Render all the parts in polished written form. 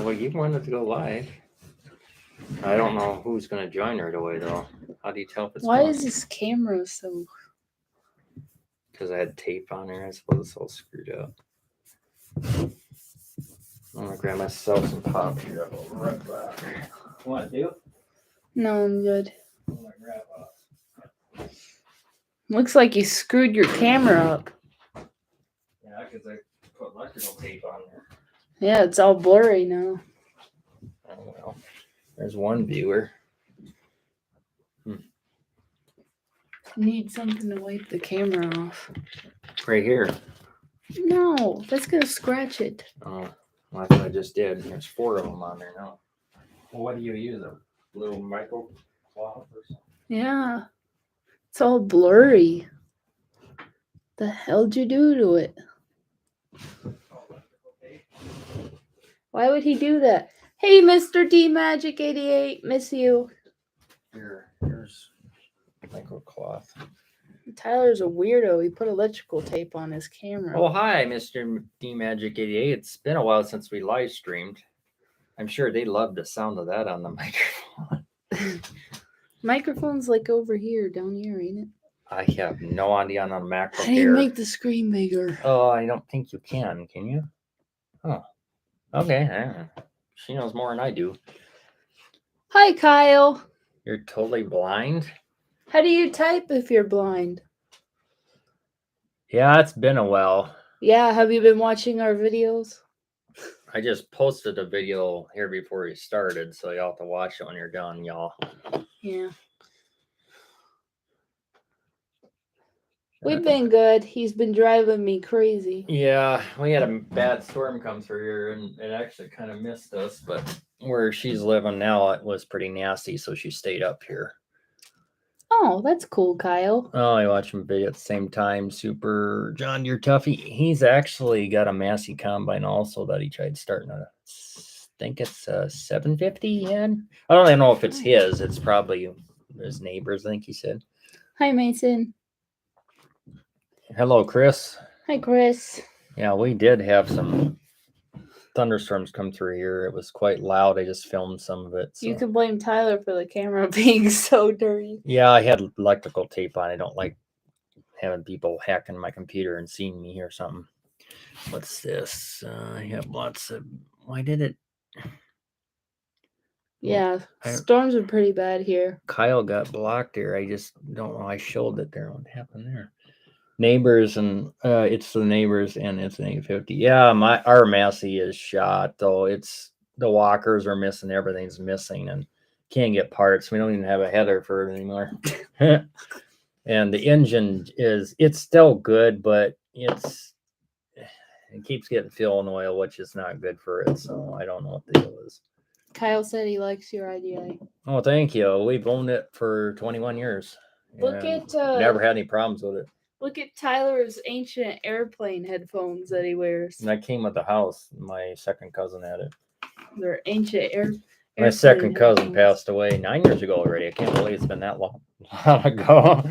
well, you wanted to go live. I don't know who's going to join right away, though. How do you tell if it's Why going? is this camera so... Because I had tape on there. I suppose it's all screwed up. I'm going to grab myself some pop here. I'll be right back. You want to do? No, I'm good. I'm going to grab Looks like you screwed your camera up. Yeah, because I put electrical tape on there. Yeah, it's all blurry now. Oh, well. There's one viewer. Need something to wipe the camera off. Right here. No, that's gonna scratch it. Oh, well, that's what I just did. There's 4 of them on there now. Well, what do you use? A little micro cloth or something? Yeah. It's all blurry. The hell'd you do to it? Why would he do that? Hey, Mr. D Magic 88, miss you. Here's micro cloth. Tyler's a weirdo. He put electrical tape on his camera. Oh, hi, Mr. D Magic 88. It's been a while since we live streamed. I'm sure they love the sound of that on the microphone. Microphone's like over here, down here, ain't it? I have no idea on the MacBook I didn't Air. make the screen bigger. Oh, I don't think you can you? Oh, okay. She knows more than I do. Hi, Kyle. You're totally blind? How do you type if you're blind? Yeah, it's been a while. Yeah, have you been watching our videos? I just posted a video here before you started, so you'll have to watch it when you're done, y'all. Yeah. We've been good. He's been driving me crazy. Yeah, we had a bad storm come through here, and it actually kind of missed us, but where she's living now, it was pretty nasty, so she stayed up here. Oh, that's cool, Kyle. Oh, I watched him video at the same time. Super John Deere Tuffy. He's actually got a Massey combine also that he tried starting a, I think it's a 750 he had. I don't even know if it's his. It's probably his neighbor's, I think he said. Hi, Mason. Hello, Chris. Hi, Chris. Yeah, we did have some thunderstorms come through here. It was quite loud. I just filmed some of it. So. You can blame Tyler for the camera being so dirty. Yeah, I had electrical tape on. I don't like having people hacking my computer and seeing me or something. What's this? I have lots of... Why did it... Yeah, storms are pretty bad here. Kyle got blocked here. I just don't know. I showed it there. What happened there? Neighbors, and it's the neighbors, and it's an 850. Yeah, our Massey is shot, though. It's the walkers are missing. Everything's missing, and can't get parts. We don't even have a header for it anymore. And the engine it's still good, but it keeps getting fuel and oil, which is not good for it. So I don't know what the deal is. Kyle said he likes your IDA. Oh, thank you. We've owned it for 21 years. Look at never had any problems with it. Look at Tyler's ancient airplane headphones that he wears. And that came with the house. My second cousin had it. They're ancient My second cousin passed away 9 years ago already. I can't believe it's been that long ago.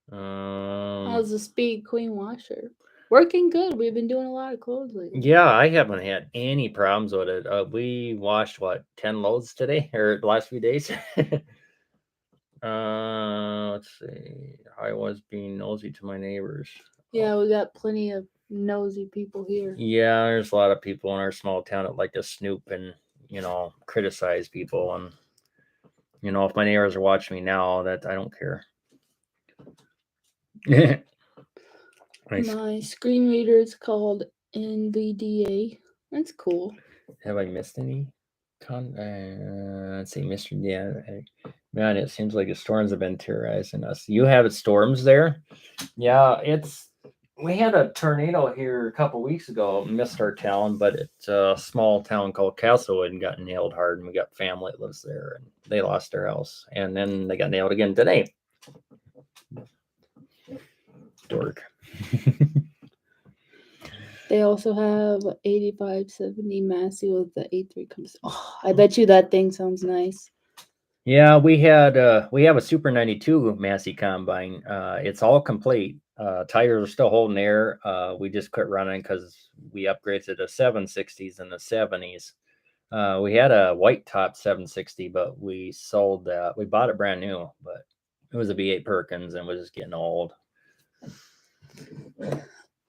How's the Speed Queen washer? Working good. We've been doing a lot of clothes lately. Yeah, I haven't had any problems with it. We washed 10 loads today or the last few days. Let's see. I was being nosy to my neighbors. Yeah, we got plenty of nosy people here. Yeah, there's a lot of people in our small town that like to snoop and, criticize people. And, if my neighbors are watching me now, that I don't care. My screen reader is called NVDA. That's cool. Have I missed any? Let's see, Mr. Yeah. Man, it seems like the storms have been terrorizing us. You have storms there? Yeah, we had a tornado here a couple weeks ago. Missed our town, but it's a small town called Castlewood and got nailed hard. And we got family that lives there, and they lost their house. And then they got nailed again today. Dork. They also have 8570 Massey with the A3 comes. Oh, I bet you that thing sounds nice. Yeah, we have a Super 92 Massey combine. It's all complete. Tires are still holding air. We just quit running because we upgraded to 760s in the 70s. We had a white top 760, but we sold that. We bought it brand new, but it was a V8 Perkins and was just getting old.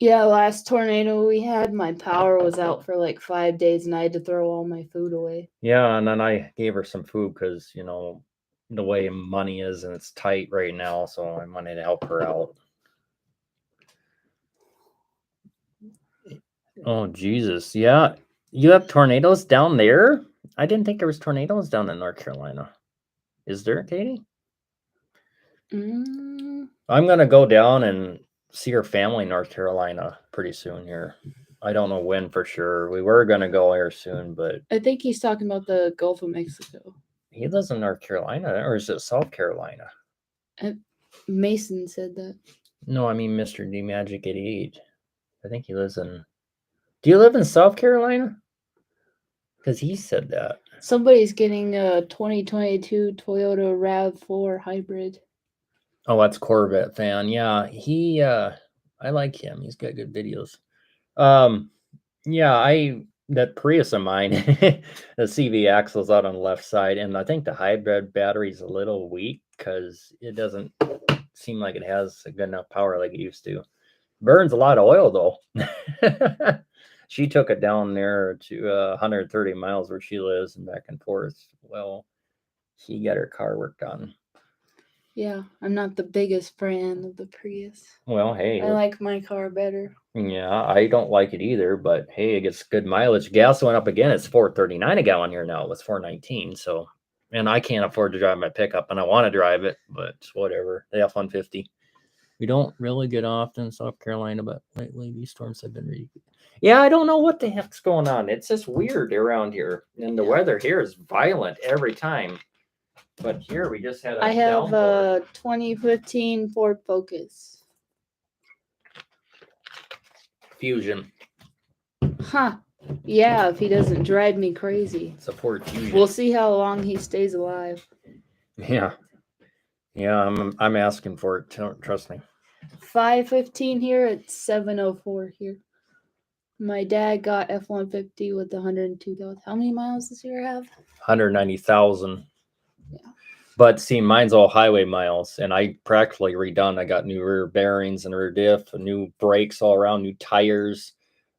Yeah, last tornado we had, my power was out for like 5 days and I had to throw all my food away. Yeah, and then I gave her some food because, the way money is and it's tight right now, so I wanted to help her out. Oh, Jesus. Yeah. You have tornadoes down there? I didn't think there was tornadoes down in North Carolina. Is there, Katie? Mm, I'm going to go down and see her family in North Carolina pretty soon here. I don't know when for sure. We were going to go there soon, but I think he's talking about the Gulf of Mexico. he lives in North Carolina, or is it South Carolina? Mason said that. No, I mean Mr. D Magic 88. I think he lives in. Do you live in South Carolina? Because he said that. Somebody's getting a 2022 Toyota RAV4 hybrid. Oh, that's Corvette fan. Yeah, I like him. He's got good videos. Yeah, that Prius of mine, the CV axle's out on the left side, and I think the hybrid battery's a little weak because it doesn't seem like it has a good enough power like it used to. Burns a lot of oil though. She took it down there to 130 miles where she lives and back and forth. Well, she got her car work done. Yeah, I'm not the biggest fan of the Prius. Well, hey, I like my car better. yeah, I don't like it either, but hey, it gets good mileage. Gas went up again. It's $4.39 a gallon here now. It was $4.19. So, and I can't afford to drive my pickup, and I want to drive it, but whatever. The F-150. We don't really get often in South Carolina, but lately these storms have been really good. Yeah, I don't know what the heck's going on. It's just weird around here, and the weather here is violent every time. But here we just had a I have downpour. a 2015 Ford Focus. Fusion. Huh. Yeah, if he doesn't drive me crazy. It's a Ford Fusion. We'll see how long he stays alive. Yeah. Yeah, I'm asking for it. Trust me. 515 here, it's 704 here. My dad got F-150 with 102,000. How many miles does your have? 190,000. Yeah. But see, mine's all highway miles, and I practically redone. I got new rear bearings and rear diff, new brakes all around, new tires.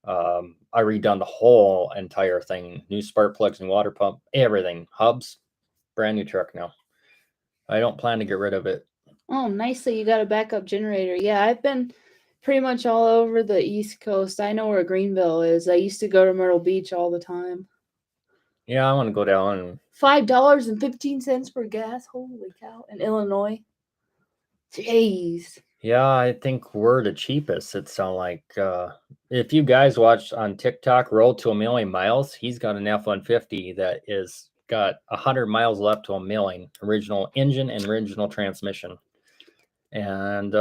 I redone the whole entire thing, new spark plugs and water pump, everything. Hubs, brand new truck now. I don't plan to get rid of it. Oh, nicely, you got a backup generator. Yeah, I've been pretty much all over the East Coast. I know where Greenville is. I used to go to Myrtle Beach all the time. Yeah, I want to go down and $5.15 for gas. Holy cow! In Illinois. Jeez. yeah, I think we're the cheapest. It sounds like if you guys watch on TikTok, Road to a Million Miles, he's got an F-150 that is got 100 miles left to a million. Original engine and original transmission, and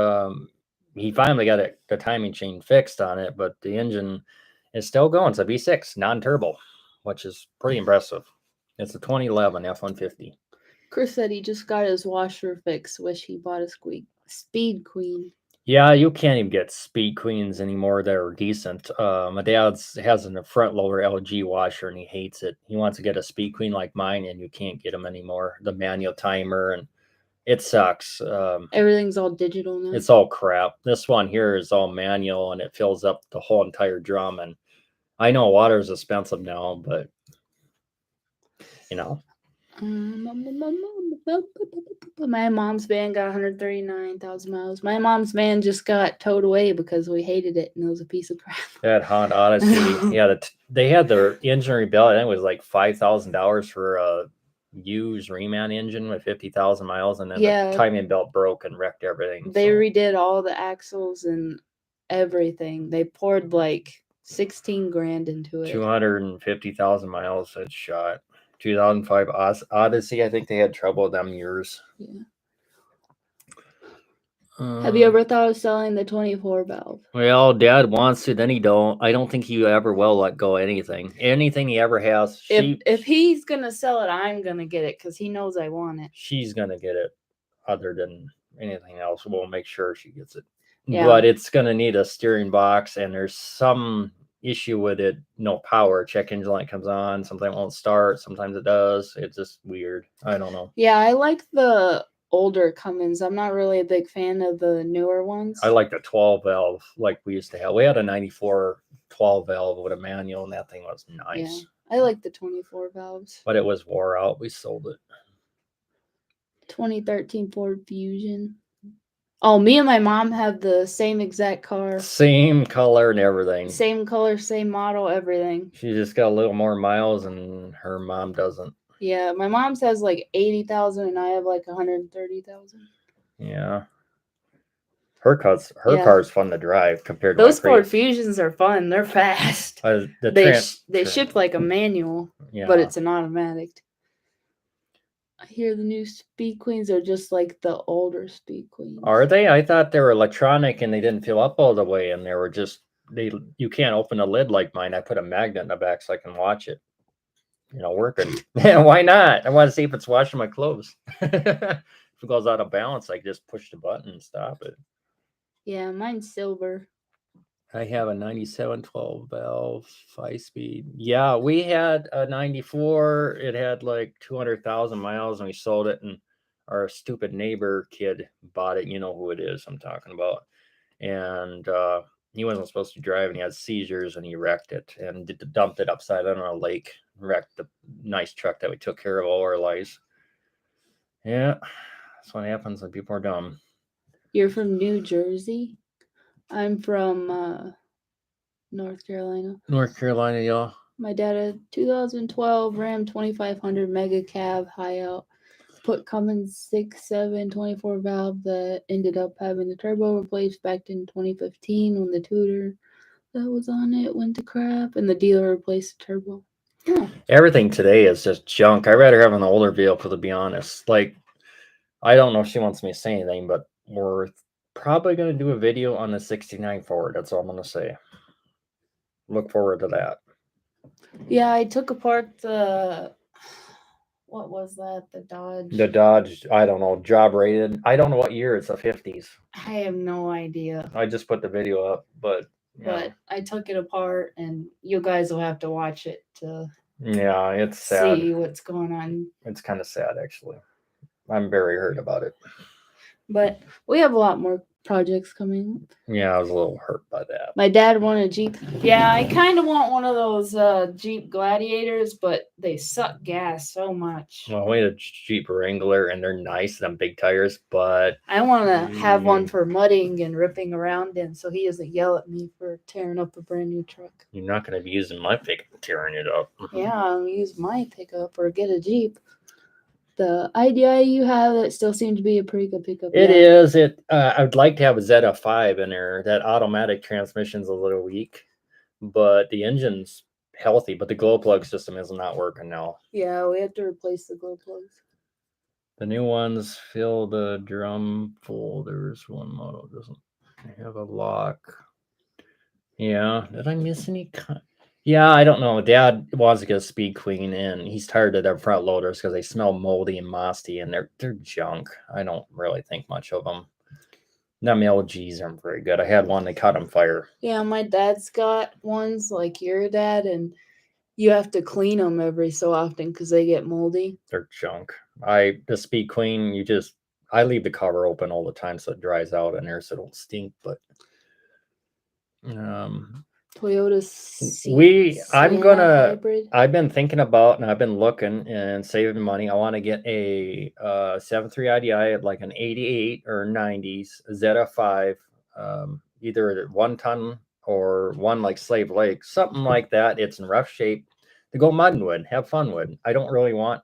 he finally got the timing chain fixed on it, but the engine is still going. It's a V6 non-turbo, which is pretty impressive. It's a 2011 F-150. Chris said he just got his washer fixed. Wish he bought a Speed Queen. Yeah, you can't even get Speed Queens anymore that are decent. My dad's has a front loader LG washer and he hates it. He wants to get a Speed Queen like mine, and you can't get them anymore. The manual timer, and it sucks. Everything's all digital now. It's all crap. This one here is all manual, and it fills up the whole entire drum. And I know water is expensive now, but you know. My mom's van got 139,000 miles. My mom's van just got towed away because we hated it and it was a piece of crap. That Honda Odyssey, yeah, they had their engine rebuilt. I think it was like $5,000 for a used reman engine with 50,000 miles, and then the timing belt broke and wrecked everything. They redid all the axles and everything. They poured like 16 grand into it. 250,000 miles. That shot. 2005 Odyssey. I think they had trouble with them years. Yeah. Have you ever thought of selling the 24 valve? Well, Dad wants to, then he don't. I don't think he ever will let go of anything. Anything he ever has. If he's gonna sell it, I'm gonna get it because he knows I want it. She's gonna get it. Other than anything else, we'll make sure she gets it. Yeah. but it's going to need a steering box, and there's some issue with it. No power. Check engine light comes on. Sometimes it won't start. Sometimes it does. It's just weird. I don't know. Yeah, I like the older Cummins. I'm not really a big fan of the newer ones. I like the 12 valve like we used to have. We had a 94 12 valve with a manual, and that thing was nice. Yeah, I like the 24 valves. But it was wore out. We sold it. 2013 Ford Fusion. Oh, me and my mom have the same exact car. Same color and everything. Same color, same model, everything. She just got a little more miles, and her mom doesn't. Yeah, my mom's has like 80,000 and I have like 130,000. Yeah. Her car's fun to drive compared to those my Ford Fusions are fun. They're fast. They ship like a manual, yeah. but it's an automatic. I hear the new Speed Queens are just like the older Speed Queens. Are they? I thought they were electronic and they didn't fill up all the way, and they were just you can't open a lid like mine. I put a magnet in the back so I can watch it. Working. Why not? I want to see if it's washing my clothes. If it goes out of balance, I just push the button and stop it. Yeah, mine's silver. I have a 97 12 valve 5-speed. Yeah, we had a 94. It had like 200,000 miles, and we sold it, and our stupid neighbor kid bought it. You know who it is I'm talking about. And he wasn't supposed to drive, and he had seizures, and he wrecked it and dumped it upside down on a lake. Wrecked the nice truck that we took care of all our lives. Yeah, that's what happens when people are dumb. You're from New Jersey? I'm from North Carolina. North Carolina, y'all. My dad had 2012 Ram 2500 Mega Cab high out. Put Cummins 6.7 24 valve that ended up having the turbo replaced back in 2015 when the tutor that was on it went to crap and the dealer replaced the turbo. Oh. Everything today is just junk. I'd rather have an older vehicle, to be honest. Like, I don't know if she wants me to say anything, but we're probably going to do a video on the 69 Ford. That's all I'm going to say. Look forward to that. Yeah, I took apart the... What was that? The Dodge? The Dodge, I don't know, job rated. I don't know what year. It's the 50s. I have no idea. I just put the video up, but... Yeah. But I took it apart, and you guys will have to watch it to... Yeah, it's sad. See what's going on. It's kind of sad, actually. I'm very hurt about it. But we have a lot more projects coming. Yeah, I was a little hurt by that. My dad wanted a Jeep. Yeah, I kind of want one of those Jeep Gladiators, but they suck gas so much. Well, we had a Jeep Wrangler, and they're nice, them big tires, but... I want to have one for mudding and ripping around in, so he doesn't yell at me for tearing up a brand new truck. You're not going to be using my pickup tearing it up. Yeah, I'll use my pickup or get a Jeep. The idea you have, that still seems to be a pretty good pickup. It is. I would like to have a Zeta 5 in there. That automatic transmission's a little weak, but the engine's healthy. But the glow plug system is not working now. Yeah, we have to replace the glow plugs. The new ones fill the drum full. There's one model doesn't have a lock. Yeah. Did I miss any? Yeah, I don't know. Dad wants to get a Speed Queen, and he's tired of their front loaders because they smell moldy and mossy, and they're junk. I don't really think much of them. Them LGs aren't very good. I had one, they caught on fire. Yeah, my dad's got ones like your dad, and you have to clean them every so often because they get moldy. They're junk. The Speed Queen, I leave the cover open all the time so it dries out in there so it don't stink, but Toyota hybrid. I've been thinking about, and I've been looking and saving money. I want to get a 7.3 IDI at like an 88 or 90s Zeta 5, either 1 ton or one like Slave Lake, something like that. It's in rough shape to go mudding with, have fun with. I don't really want,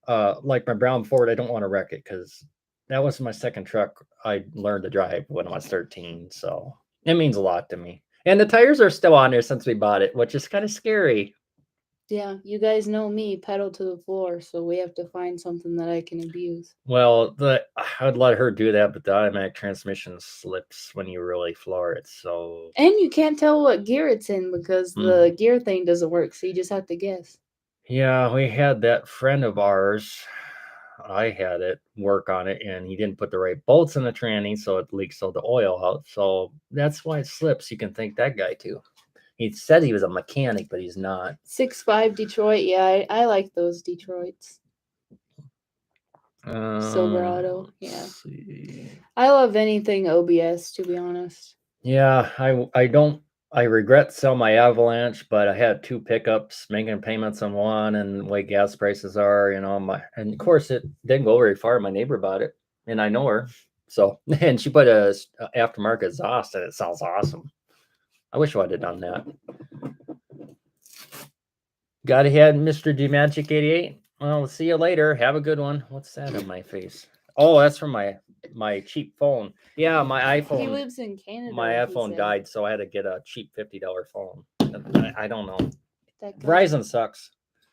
like my brown Ford, I don't want to wreck it because that was my second truck I learned to drive when I was 13. So it means a lot to me. And the tires are still on there since we bought it, which is kind of scary. Yeah, you guys know me, pedal to the floor, so we have to find something that I can abuse. Well, I'd let her do that, but the automatic transmission slips when you really floor it. So, and you can't tell what gear it's in because the gear thing doesn't work, so you just have to guess. Yeah, we had that friend of ours I had it work on it, and he didn't put the right bolts in the tranny, so it leaks all the oil out. So that's why it slips. You can thank that guy too. He said he was a mechanic, but he's not. 6.5 Detroit. Yeah, I like those Detroits. Silverado. Yeah. Let's see. I love anything OBS, to be honest. Yeah, I regret selling my Avalanche, but I had 2 pickups, making payments on one, and the way gas prices are, and of course it didn't go very far. My neighbor bought it, and I know her, so and she put a aftermarket exhaust, and it sounds awesome. I wish I would have done that. Got ahead, Mr. D Magic 88. Well, see you later. Have a good one. What's that on my face? Oh, that's from my cheap phone. Yeah, my iPhone. He lives in Canada. My he iPhone said. died, so I had to get a cheap $50 phone. I don't know. That guy, Verizon sucks.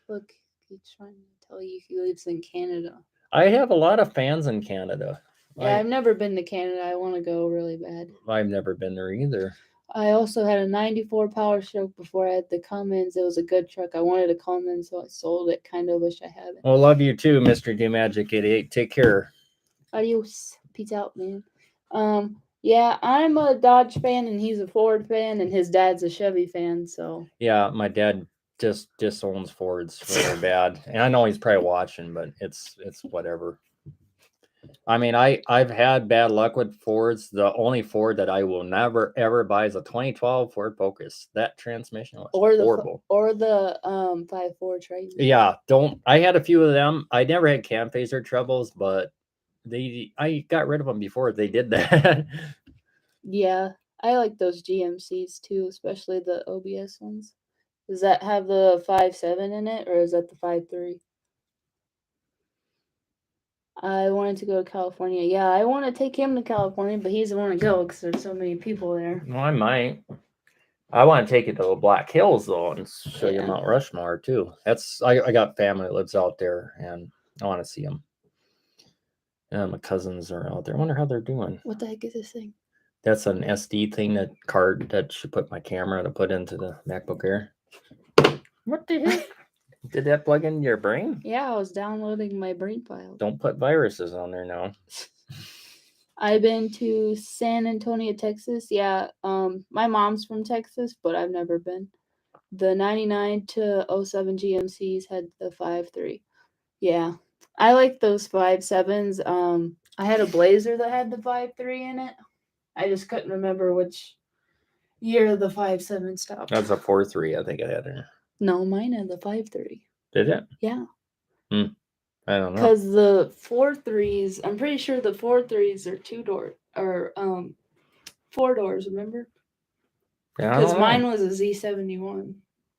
look, he's trying to tell you he lives in Canada. I have a lot of fans in Canada. Yeah, I've never been to Canada. I want to go really bad. I've never been there either. I also had a 94 Power Stroke before I had the Cummins. It was a good truck. I wanted a Cummins, so I sold it. Kind of wish I had it. Well, love you too, Mr. D Magic 88. Take care. Adios. Peace out, man. Yeah, I'm a Dodge fan and he's a Ford fan and his dad's a Chevy fan, so Yeah, my dad just owns Fords really bad. And I know he's probably watching, but it's whatever. I mean, I've had bad luck with Fords. The only Ford that I will never ever buy is a 2012 Ford Focus. That transmission was horrible. Or the 5.4 Triton. Yeah, I had a few of them. I never had cam phaser troubles, but I got rid of them before they did that. Yeah, I like those GMCs too, especially the OBS ones. Does that have the 5.7 in it, or is that the 5.3? I wanted to go to California. Yeah, I want to take him to California, but he doesn't want to go because there's so many people there. Well, I might. I want to take it to the Black Hills though and show you Mount Rushmore too. I got family that lives out there, and I want to see them. And my cousins are out there. I wonder how they're doing. What the heck is this thing? That's an SD thing, that card that should put my camera to put into the MacBook Air. What the heck? Did that plug into your brain? Yeah, I was downloading my brain file. Don't put viruses on there now. I've been to San Antonio, Texas. Yeah, my mom's from Texas, but I've never been. The 99 to 07 GMCs had the 5.3. Yeah, I like those 5.7s. I had a Blazer that had the 5.3 in it. I just couldn't remember which year the 5.7 stopped. That's a 4.3, I think I had there. No, mine had the 5.3. Did it? Yeah. I don't know. Because the 4.3s, I'm pretty sure the 4.3s are 2-door or 4 doors. Remember? Because mine was a Z71.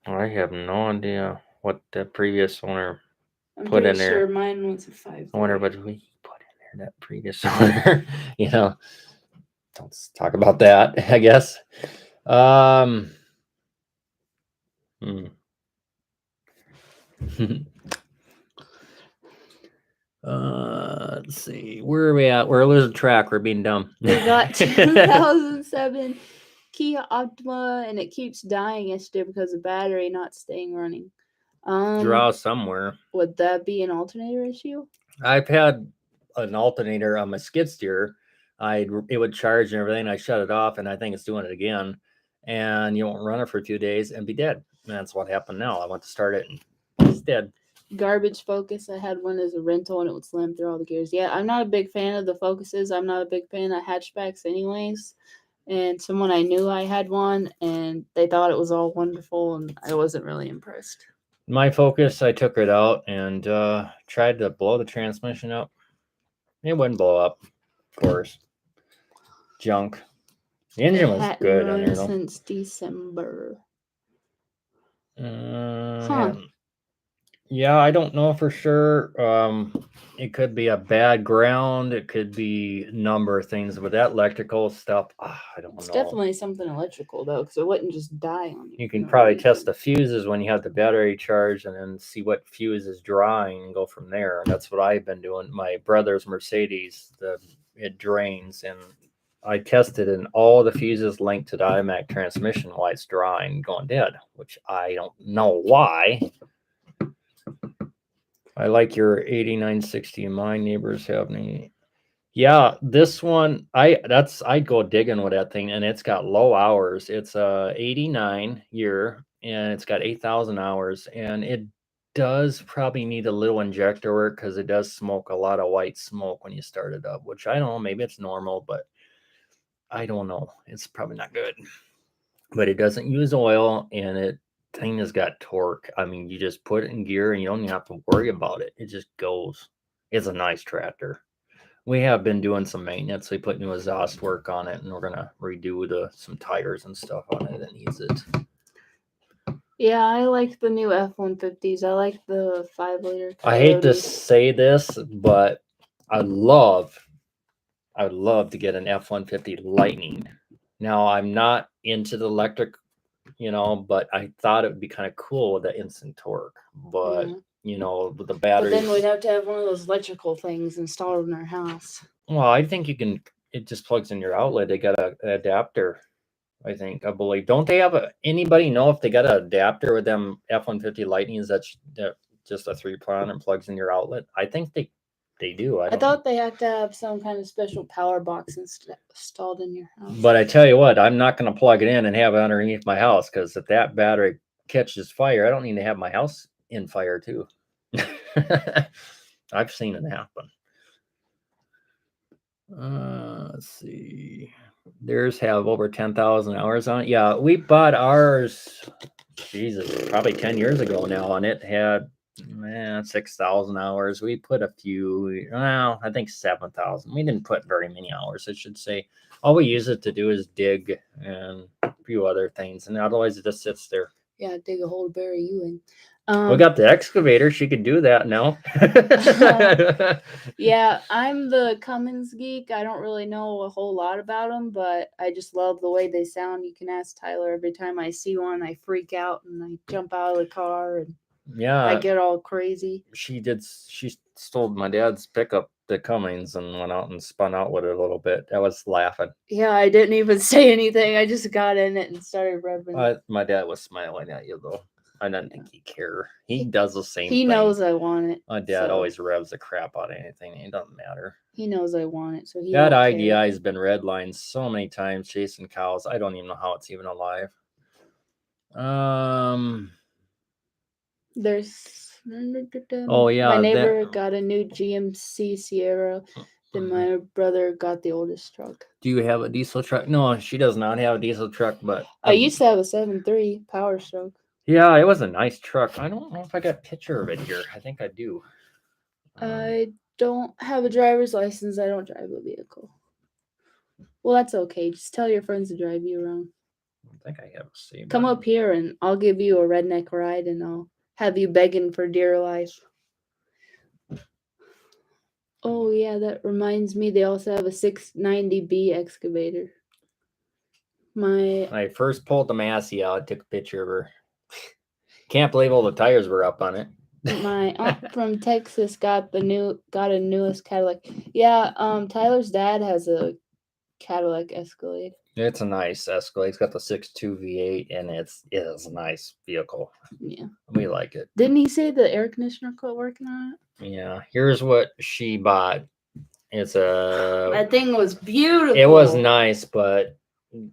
I have no idea what the previous owner put in there. Sure mine was a 5. I wonder what we put in there. That previous owner, don't talk about that. I guess. Let's see. Where are we at? We're losing track. We're being dumb. We got 2007 Kia Optima, and it keeps dying yesterday because the battery not staying running. Draw somewhere. Would that be an alternator issue? I've had an alternator on my skid steer. It would charge and everything. I shut it off, and I think it's doing it again. And you won't run it for 2 days and be dead. And that's what happened now. I went to start it, and it's dead. Garbage Focus. I had one as a rental, and it would slam through all the gears. Yeah, I'm not a big fan of the Focuses. I'm not a big fan of hatchbacks anyways. And someone I knew I had one, and they thought it was all wonderful, and I wasn't really impressed. My Focus, I took it out and tried to blow the transmission up. It wouldn't blow up, of course. Junk. The engine was good on there, though. Since December. Yeah, I don't know for sure. It could be a bad ground. It could be a number of things. But that electrical stuff, I don't know. It's definitely something electrical, though, because it wouldn't just die on you. You can probably test the fuses when you have the battery charged and then see what fuse is drawing and go from there. That's what I've been doing. My brother's Mercedes, it drains, and I tested, and all the fuses linked to the automatic transmission while it's drawing, going dead, which I don't know why. I like your 8960. My neighbors have me. Yeah, this one I'd go digging with that thing, and it's got low hours. It's a 89 year, and it's got 8,000 hours, and it does probably need a little injector work because it does smoke a lot of white smoke when you start it up, which I don't know, maybe it's normal, but I don't know. It's probably not good. But it doesn't use oil, and it thing has got torque. I mean, you just put it in gear and you don't even have to worry about it. It just goes. It's a nice tractor. We have been doing some maintenance. We put new exhaust work on it, and we're gonna redo some tires and stuff on it that needs it. Yeah, I like the new F-150s. I like the 5-liter. I hate to Coyotes. say this, but I would love to get an F-150 Lightning. Now I'm not into the electric, but I thought it would be kind of cool with the instant torque. But with the But batteries. then we'd have to have one of those electrical things installed in our house. Well, I think you can. It just plugs in your outlet. They got an adapter. I believe. Don't they have anybody know if they got an adapter with them F-150 Lightnings that's just a 3-prong and plugs in your outlet? I think they do. I thought they had to have some kind of special power box installed in your house. But I tell you what, I'm not going to plug it in and have it underneath my house, because if that battery catches fire, I don't need to have my house in fire too. I've seen it happen. Let's see. Theirs have over 10,000 hours on it. Yeah, we bought ours, Jesus, probably 10 years ago now, and it had 6,000 hours. We put a few, well, I think 7,000. We didn't put very many hours, I should say. All we use it to do is dig and a few other things, and otherwise it just sits there. Yeah, dig a hole to bury you in. We got the excavator. She could do that now. Yeah, I'm the Cummins geek. I don't really know a whole lot about them, but I just love the way they sound. You can ask Tyler. Every time I see one, I freak out and I jump out of the car and I get all crazy. She stole my dad's pickup, the Cummins, and went out and spun out with it a little bit. I was laughing. Yeah, I didn't even say anything. I just got in it and started revving. My dad was smiling at you, though. I didn't think he'd care. He does the same thing. He knows I want it. My dad always revs the crap out of anything. It doesn't matter. He knows I want it, so he that don't IDI care. has been redlined so many times chasing cows. I don't even know how it's even alive. There's Oh yeah, my neighbor got a new GMC Sierra. Then my brother got the oldest truck. Do you have a diesel truck? No, she does not have a diesel truck, but I used to have a 7.3 Power Stroke. Yeah, it was a nice truck. I don't know if I got a picture of it here. I think I do. I don't have a driver's license. I don't drive a vehicle. Well, that's okay. Just tell your friends to drive you around. I think I have a same. Come up here and I'll give you a redneck ride and I'll have you begging for dear life. Oh, yeah, that reminds me. They also have a 690B excavator. When I first pulled the Massey out, I took a picture of her. Can't believe all the tires were up on it. My aunt from Texas got a newest Cadillac. Yeah, Tyler's dad has a Cadillac Escalade. It's a nice Escalade. It's got the 6.2 V8, and it is a nice vehicle. Yeah, we like it. Didn't he say the air conditioner quit working on it? Yeah. Here's what she bought. That thing was beautiful. It was nice, but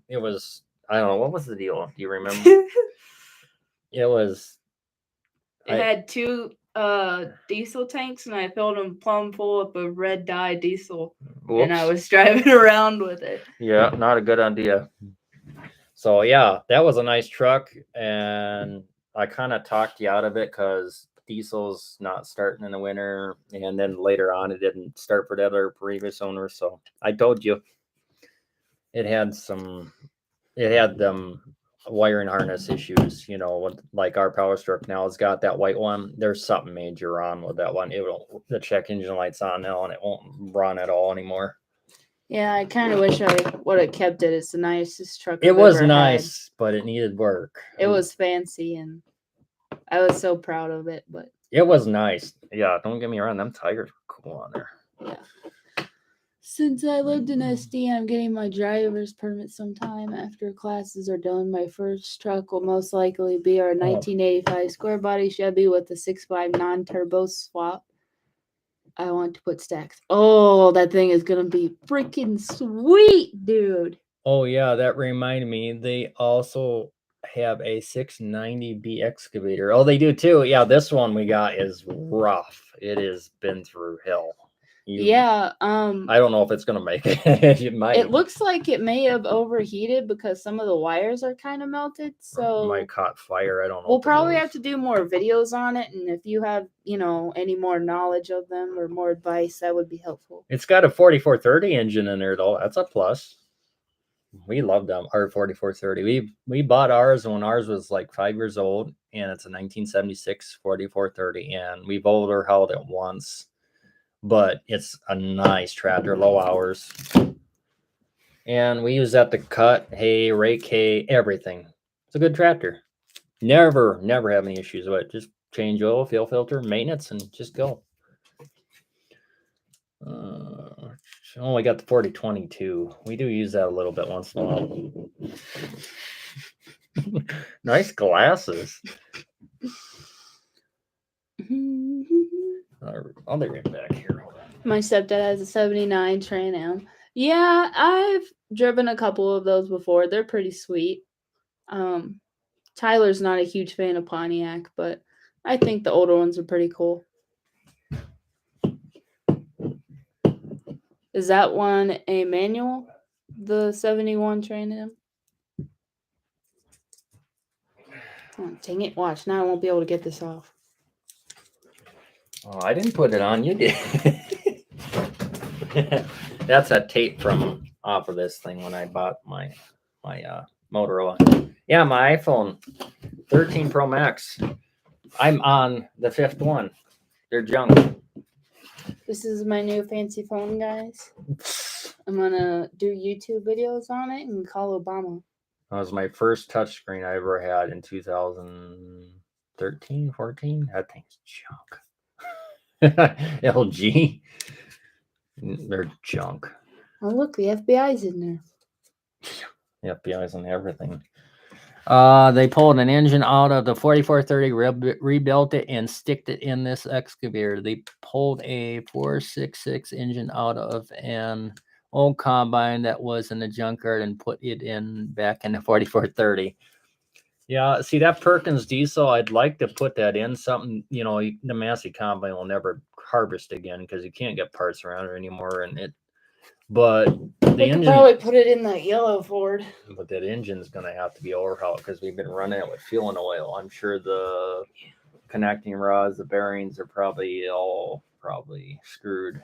it was, I don't know, what was the deal? Do you remember? It had 2 diesel tanks, and I filled them plumb full up of red dye diesel. Oops. And I was driving around with it. Yeah, not a good idea. So yeah, that was a nice truck, and I kind of talked you out of it because diesel's not starting in the winter, and then later on it didn't start for the other previous owner. So I told you it had them wiring harness issues, like our Power Stroke now has got that white one. There's something major wrong with that one. The check engine light's on now and it won't run at all anymore. Yeah, I kind of wish I would have kept it. It's the nicest truck I've ever had. Nice, but it needed work. It was fancy and I was so proud of it, but it was nice. Yeah, don't get me wrong, them tires were cool on there. Yeah. Since I lived in SD, I'm getting my driver's permit sometime after classes are done. My first truck will most likely be our 1985 square body Chevy with a 6.5 non-turbo swap. I want to put stacks. Oh, that thing is gonna be freaking sweet, dude. Oh yeah, that reminded me. They also have a 690B excavator. Oh, they do too. Yeah, this one we got is rough. It has been through hell. Yeah. I don't know if it's gonna make it. It might. It looks like it may have overheated because some of the wires are kind of melted. So might caught fire. I don't know. we'll probably have to do more videos on it, and if you have, any more knowledge of them or more advice, that would be helpful. It's got a 4430 engine in there though. That's a plus. We love them. Our 4430. We bought ours when ours was like 5 years old, and it's a 1976 4430, and we've overhauled it once. But it's a nice tractor, low hours. And we use that to cut hay, rake hay, everything. It's a good tractor. Never have any issues with it. Just change oil, fuel filter, maintenance, and just go. We got the 4022. We do use that a little bit once in a while. Nice glasses. I'll be right back here. Hold on. My stepdad has a 79 Trans Am. Yeah, I've driven a couple of those before. They're pretty sweet. Tyler's not a huge fan of Pontiac, but I think the older ones are pretty cool. Is that one a manual? The 71 Trans Am? Oh, dang it. Watch. Now I won't be able to get this off. Oh, I didn't put it on. You did. That's a tape from off of this thing when I bought my Motorola. Yeah, my iPhone 13 Pro Max. I'm on the 5th one. They're junk. This is my new fancy phone, guys. I'm gonna do YouTube videos on it and call Obama. That was my first touchscreen I ever had in 2013, 14. That thing's junk. LG. They're junk. Oh, look, the FBI's in there. The FBI's on everything. They pulled an engine out of the 4430, rebuilt it, and sticked it in this excavator. They pulled a 466 engine out of an old combine that was in the junkyard and put it back in the 4430. Yeah, see that Perkins diesel, I'd like to put that in something, the Massey combine will never harvest again because you can't get parts around it anymore. But the engine, probably put it in that yellow Ford. But that engine's going to have to be overhauled because we've been running it with fuel and oil. I'm sure the connecting rods, the bearings are probably all screwed.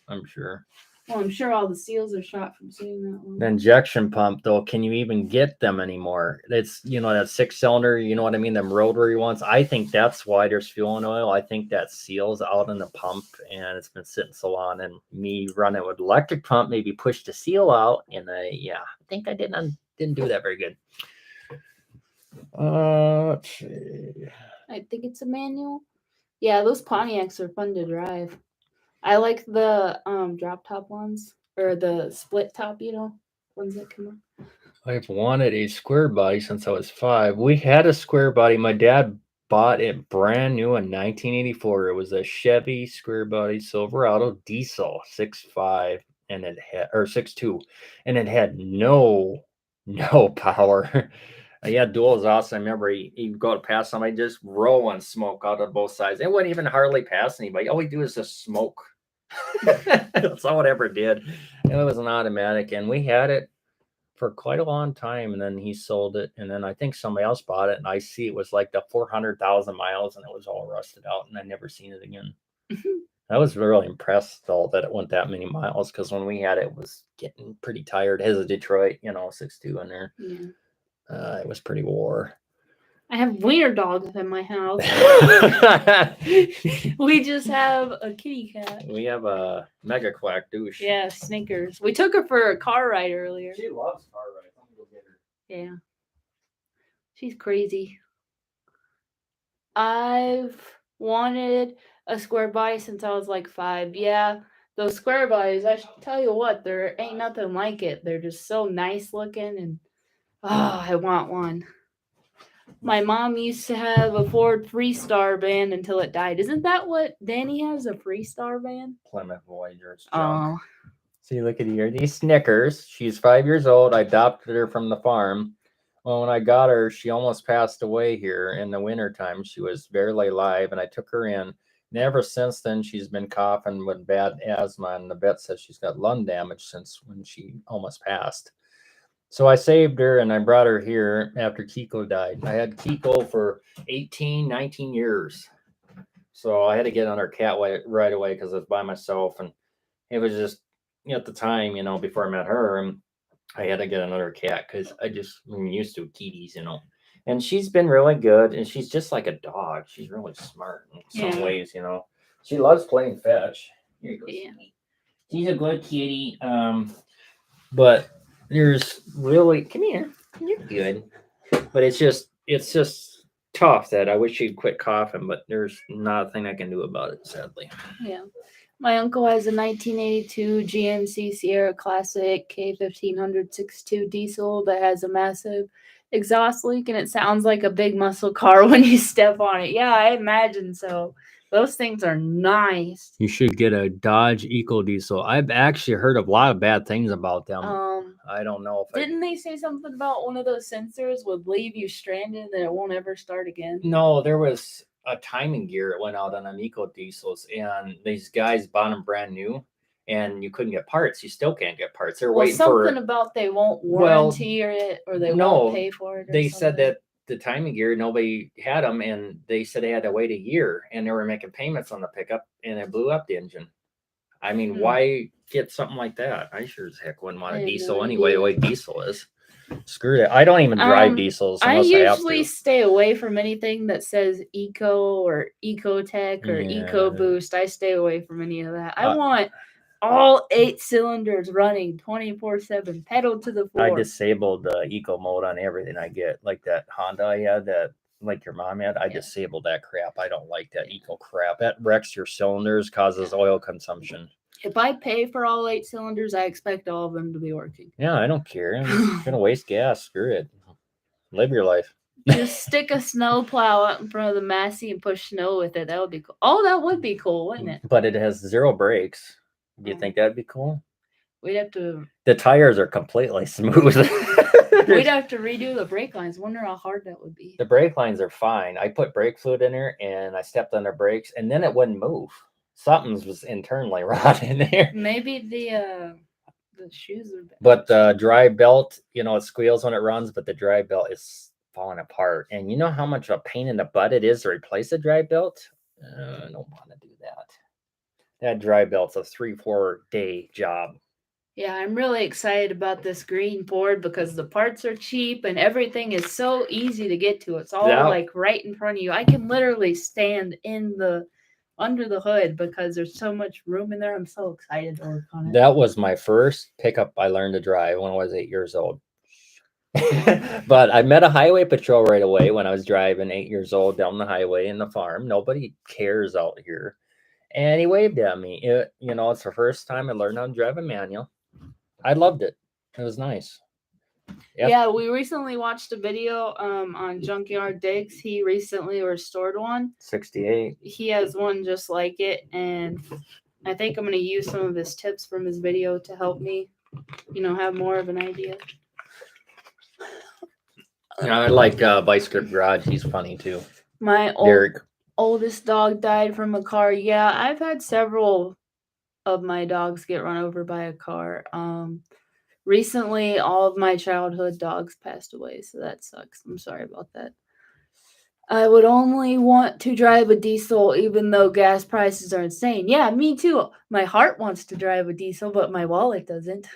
I'm sure. Well, I'm sure all the seals are shot from seeing that one. The injection pump, though, can you even get them anymore? It's, that 6-cylinder, you know what I mean? Them rotary ones. I think that's why there's fuel and oil. I think that seal's out in the pump and it's been sitting so long. And me running with electric pump maybe pushed the seal out. And I think I didn't do that very good. Let's see. I think it's a manual. Yeah, those Pontiacs are fun to drive. I like the drop top ones or the split top, ones that come up. I've wanted a square body since I was 5. We had a square body. My dad bought it brand new in 1984. It was a Chevy square body Silverado diesel 6.5 and it had 6.2 and it had no power. Yeah, dual exhaust. I remember he'd go past somebody, just rolling smoke out of both sides. It wouldn't even hardly pass anybody. All we do is just smoke. That's all it ever did. And it was an automatic, and we had it for quite a long time. And then he sold it, and then I think somebody else bought it. And I see it was like the 400,000 miles, and it was all rusted out, and I never seen it again. I was really impressed though that it went that many miles because when we had it, it was getting pretty tired. His Detroit, 6.2 in there. Yeah. It was pretty war. I have wiener dogs in my house. We just have a kitty cat. We have a mega quack douche. Yeah, Snickers. We took her for a car ride earlier. She loves car rides. I'm gonna go get her. Yeah. She's crazy. I've wanted a square body since I was like 5. Yeah, those square bodies, I should tell you what, there ain't nothing like it. They're just so nice looking, and I want one. My mom used to have a Ford Freestar van until it died. Isn't that what Danny has, a Freestar van? Plymouth Voyager. It's Oh, junk. See, look at here. These Snickers. She's 5 years old. I adopted her from the farm. Well, when I got her, she almost passed away here in the wintertime. She was barely alive, and I took her in. And ever since then, she's been coughing with bad asthma, and the vet says she's got lung damage since when she almost passed. So I saved her, and I brought her here after Kiko died. I had Kiko for 18, 19 years. So I had to get on her cat right away because I was by myself, and it was just at the time, before I met her, and I had to get another cat because I'm used to kitties, And she's been really good, and she's just like a dog. She's really smart in some ways. She loves playing fetch. Here you go. yeah. She's a good kitty. But there's really come here. You're good. But it's just tough that I wish she'd quit coughing, but there's nothing I can do about it, sadly. Yeah. My uncle has a 1982 GMC Sierra Classic K1500 6.2 diesel that has a massive exhaust leak, and it sounds like a big muscle car when you step on it. Yeah, I imagine so. Those things are nice. You should get a Dodge Eco Diesel. I've actually heard a lot of bad things about them. I don't know if didn't they say something about one of those sensors would leave you stranded and it won't ever start again? No, there was a timing gear that went out on them Eco Diesels, and these guys bought them brand new, and you couldn't get parts. You still can't get parts. They're waiting something for about they won't warranty it, or they won't pay for it. They said that the timing gear, nobody had them, and they said they had to wait a year, and they were making payments on the pickup, and it blew up the engine. I mean, why get something like that? I sure as heck wouldn't want a diesel anyway, the way diesel is. Screw it. I don't even drive diesels unless I usually stay away from anything that says eco or ecotech or eco boost. I stay away from any of that. I want all 8 cylinders running 24/7, pedal to the floor. I disabled the eco mode on everything I get, like that Honda I had, that like your mom had. I disabled that crap. I don't like that eco crap. That wrecks your cylinders, causes oil consumption. If I pay for all 8 cylinders, I expect all of them to be working. Yeah, I don't care. I'm just gonna waste gas. Screw it. Live your life. Just stick a snow plow out in front of the Massey and push snow with it. That would be cool. Oh, that would be cool, wouldn't it? But it has 0 brakes. Do you think that'd be cool? We'd have to. The tires are completely smooth. We'd have to redo the brake lines. Wonder how hard that would be. The brake lines are fine. I put brake fluid in there, and I stepped on the brakes, and then it wouldn't move. Something was internally wrong in there. Maybe the shoes are bad. But the drive belt, it squeals when it runs, but the drive belt is falling apart. And you know how much of a pain in the butt it is to replace the drive belt? I don't want to do that. That drive belt's a 3-4 day job. Yeah, I'm really excited about this green Ford because the parts are cheap and everything is so easy to get to. It's all like right in front of you. I can literally stand under the hood because there's so much room in there. I'm so excited to work on it. That was my first pickup I learned to drive when I was 8 years old. But I met a highway patrol right away when I was driving 8 years old down the highway in the farm. Nobody cares out here. And he waved at me. It's the first time I learned how to drive a manual. I loved it. It was nice. Yep. Yeah, we recently watched a video on Junkyard Digs. He recently restored one. 68. He has one just like it, and I think I'm going to use some of his tips from his video to help me, have more of an idea. I like Vice Grip Garage. He's funny too. My oldest dog died from a car. Yeah, I've had several of my dogs get run over by a car. Recently, all of my childhood dogs passed away, so that sucks. I'm sorry about that. I would only want to drive a diesel even though gas prices are insane. Yeah, me too. My heart wants to drive a diesel, but my wallet doesn't.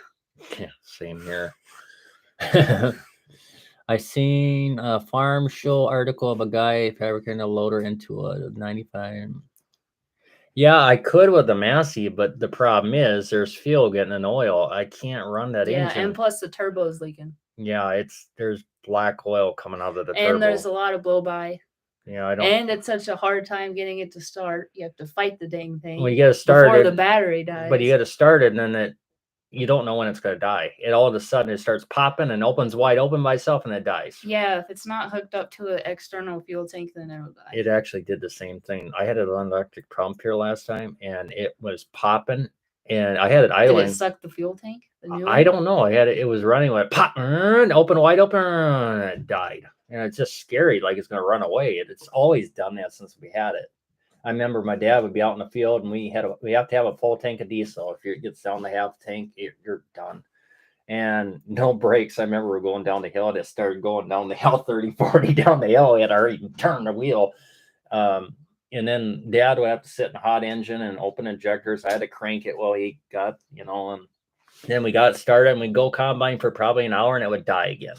Yeah, same here. I seen a farm show article of a guy fabricating a loader into a 95. Yeah, I could with the Massey, but the problem is there's fuel getting in oil. I can't run that engine. Yeah, and plus the turbo's leaking. Yeah, there's black oil coming out of the turbo. And there's a lot of blow by. Yeah, I don't. And it's such a hard time getting it to start. You have to fight the dang thing Well, you got to start before it, the battery dies. but you got to start it, and then you don't know when it's going to die. It all of a sudden it starts popping and opens wide open by itself, and it dies. Yeah, if it's not hooked up to an external fuel tank, then it'll die. It actually did the same thing. I had an electric pump here last time, and it was popping, and I had it Did idling. it suck the fuel tank? The new I one? don't know. I had it. It was running like pop, open wide open, and it died. And it's just scary, like it's going to run away. It's always done that since we had it. I remember my dad would be out in the field, and we have to have a full tank of diesel. If it gets down to half tank, you're done. And no brakes. I remember we were going down the hill, and it started going down the hill 30, 40 down the hill. We had already turned the wheel. And then Dad would have to sit in a hot engine and open injectors. I had to crank it while he got, and then we got it started, and we'd go combine for probably an hour, and it would die again.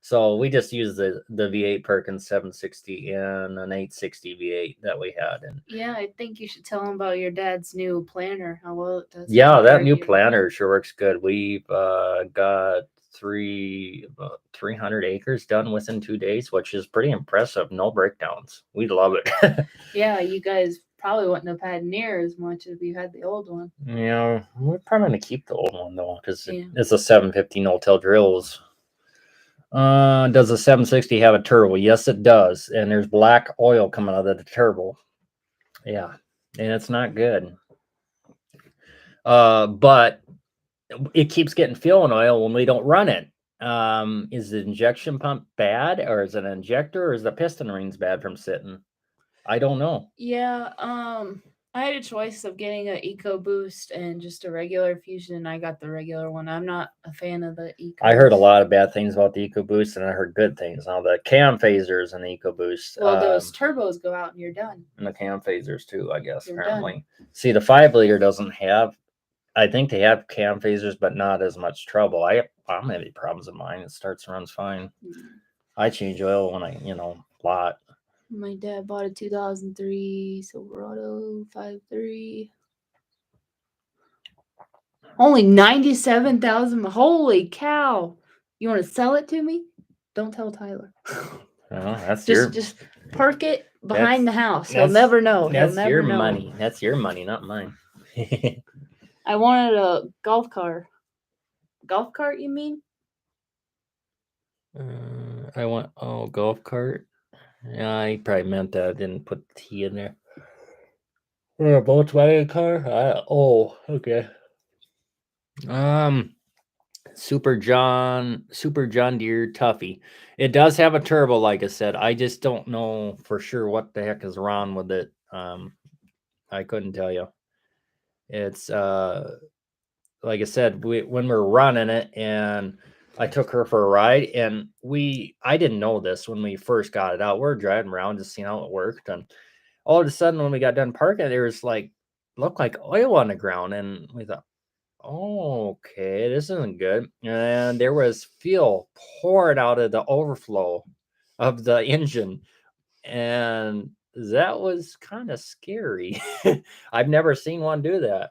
So we just used the V8 Perkins 760 and an 860 V8 that we had. And yeah, I think you should tell him about your dad's new planter. How well it does. Yeah, that new planter sure works good. We've got 300 acres done within 2 days, which is pretty impressive. No breakdowns. We love it. Yeah, you guys probably wouldn't have had near as much if you had the old one. Yeah, we're probably going to keep the old one, though, because Yeah. it's a 750 no-till drills. Does the 760 have a turbo? Yes, it does. And there's black oil coming out of the turbo. Yeah, and it's not good. But it keeps getting fuel oil when we don't run it. Is the injection pump bad, or is it an injector, or is the piston rings bad from sitting? I don't know. Yeah, I had a choice of getting an EcoBoost and just a regular Fusion, and I got the regular one. I'm not a fan of the EcoBoost. I heard a lot of bad things about the EcoBoost, and I heard good things. Now the cam phasers and the EcoBoost. Well, those turbos go out and you're done. And the cam phasers too, I guess. You're apparently. done. See, the 5-liter doesn't have. I think they have cam phasers, but not as much trouble. I don't have any problems with mine. It starts and runs fine. I change oil when I, lot. My dad bought a 2003 Silverado 5.3. Only 97,000. Holy cow! You want to sell it to me? Don't tell Tyler. Well, that's just park it behind the house. He'll never know. That's your money. That's your money, not mine. I wanted a golf cart. Golf cart, you mean? I want golf cart. Yeah, he probably meant that. I didn't put the T in there. Or a Volkswagen car. Okay. Super John Deere Tuffy. It does have a turbo, like I said. I just don't know for sure what the heck is wrong with it. I couldn't tell you. It's like I said, when we're running it, and I took her for a ride, and I didn't know this when we first got it out. We're driving around just seeing how it worked, and all of a sudden when we got done parking, there was looked like oil on the ground, and we thought, oh, okay, this isn't good. And there was fuel poured out of the overflow of the engine, and that was kind of scary. I've never seen one do that.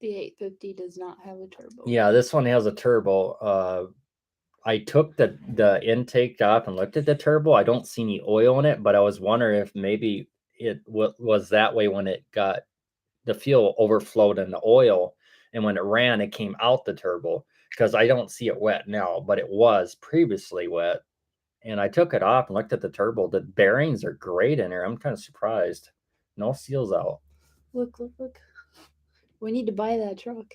The 850 does not have a turbo. Yeah, this one has a turbo. I took the intake off and looked at the turbo. I don't see any oil in it, but I was wondering if maybe it was that way when it got the fuel overflowed in the oil, and when it ran, it came out the turbo, because I don't see it wet now, but it was previously wet. And I took it off and looked at the turbo. The bearings are great in there. I'm kind of surprised. No seals out. Look. We need to buy that truck.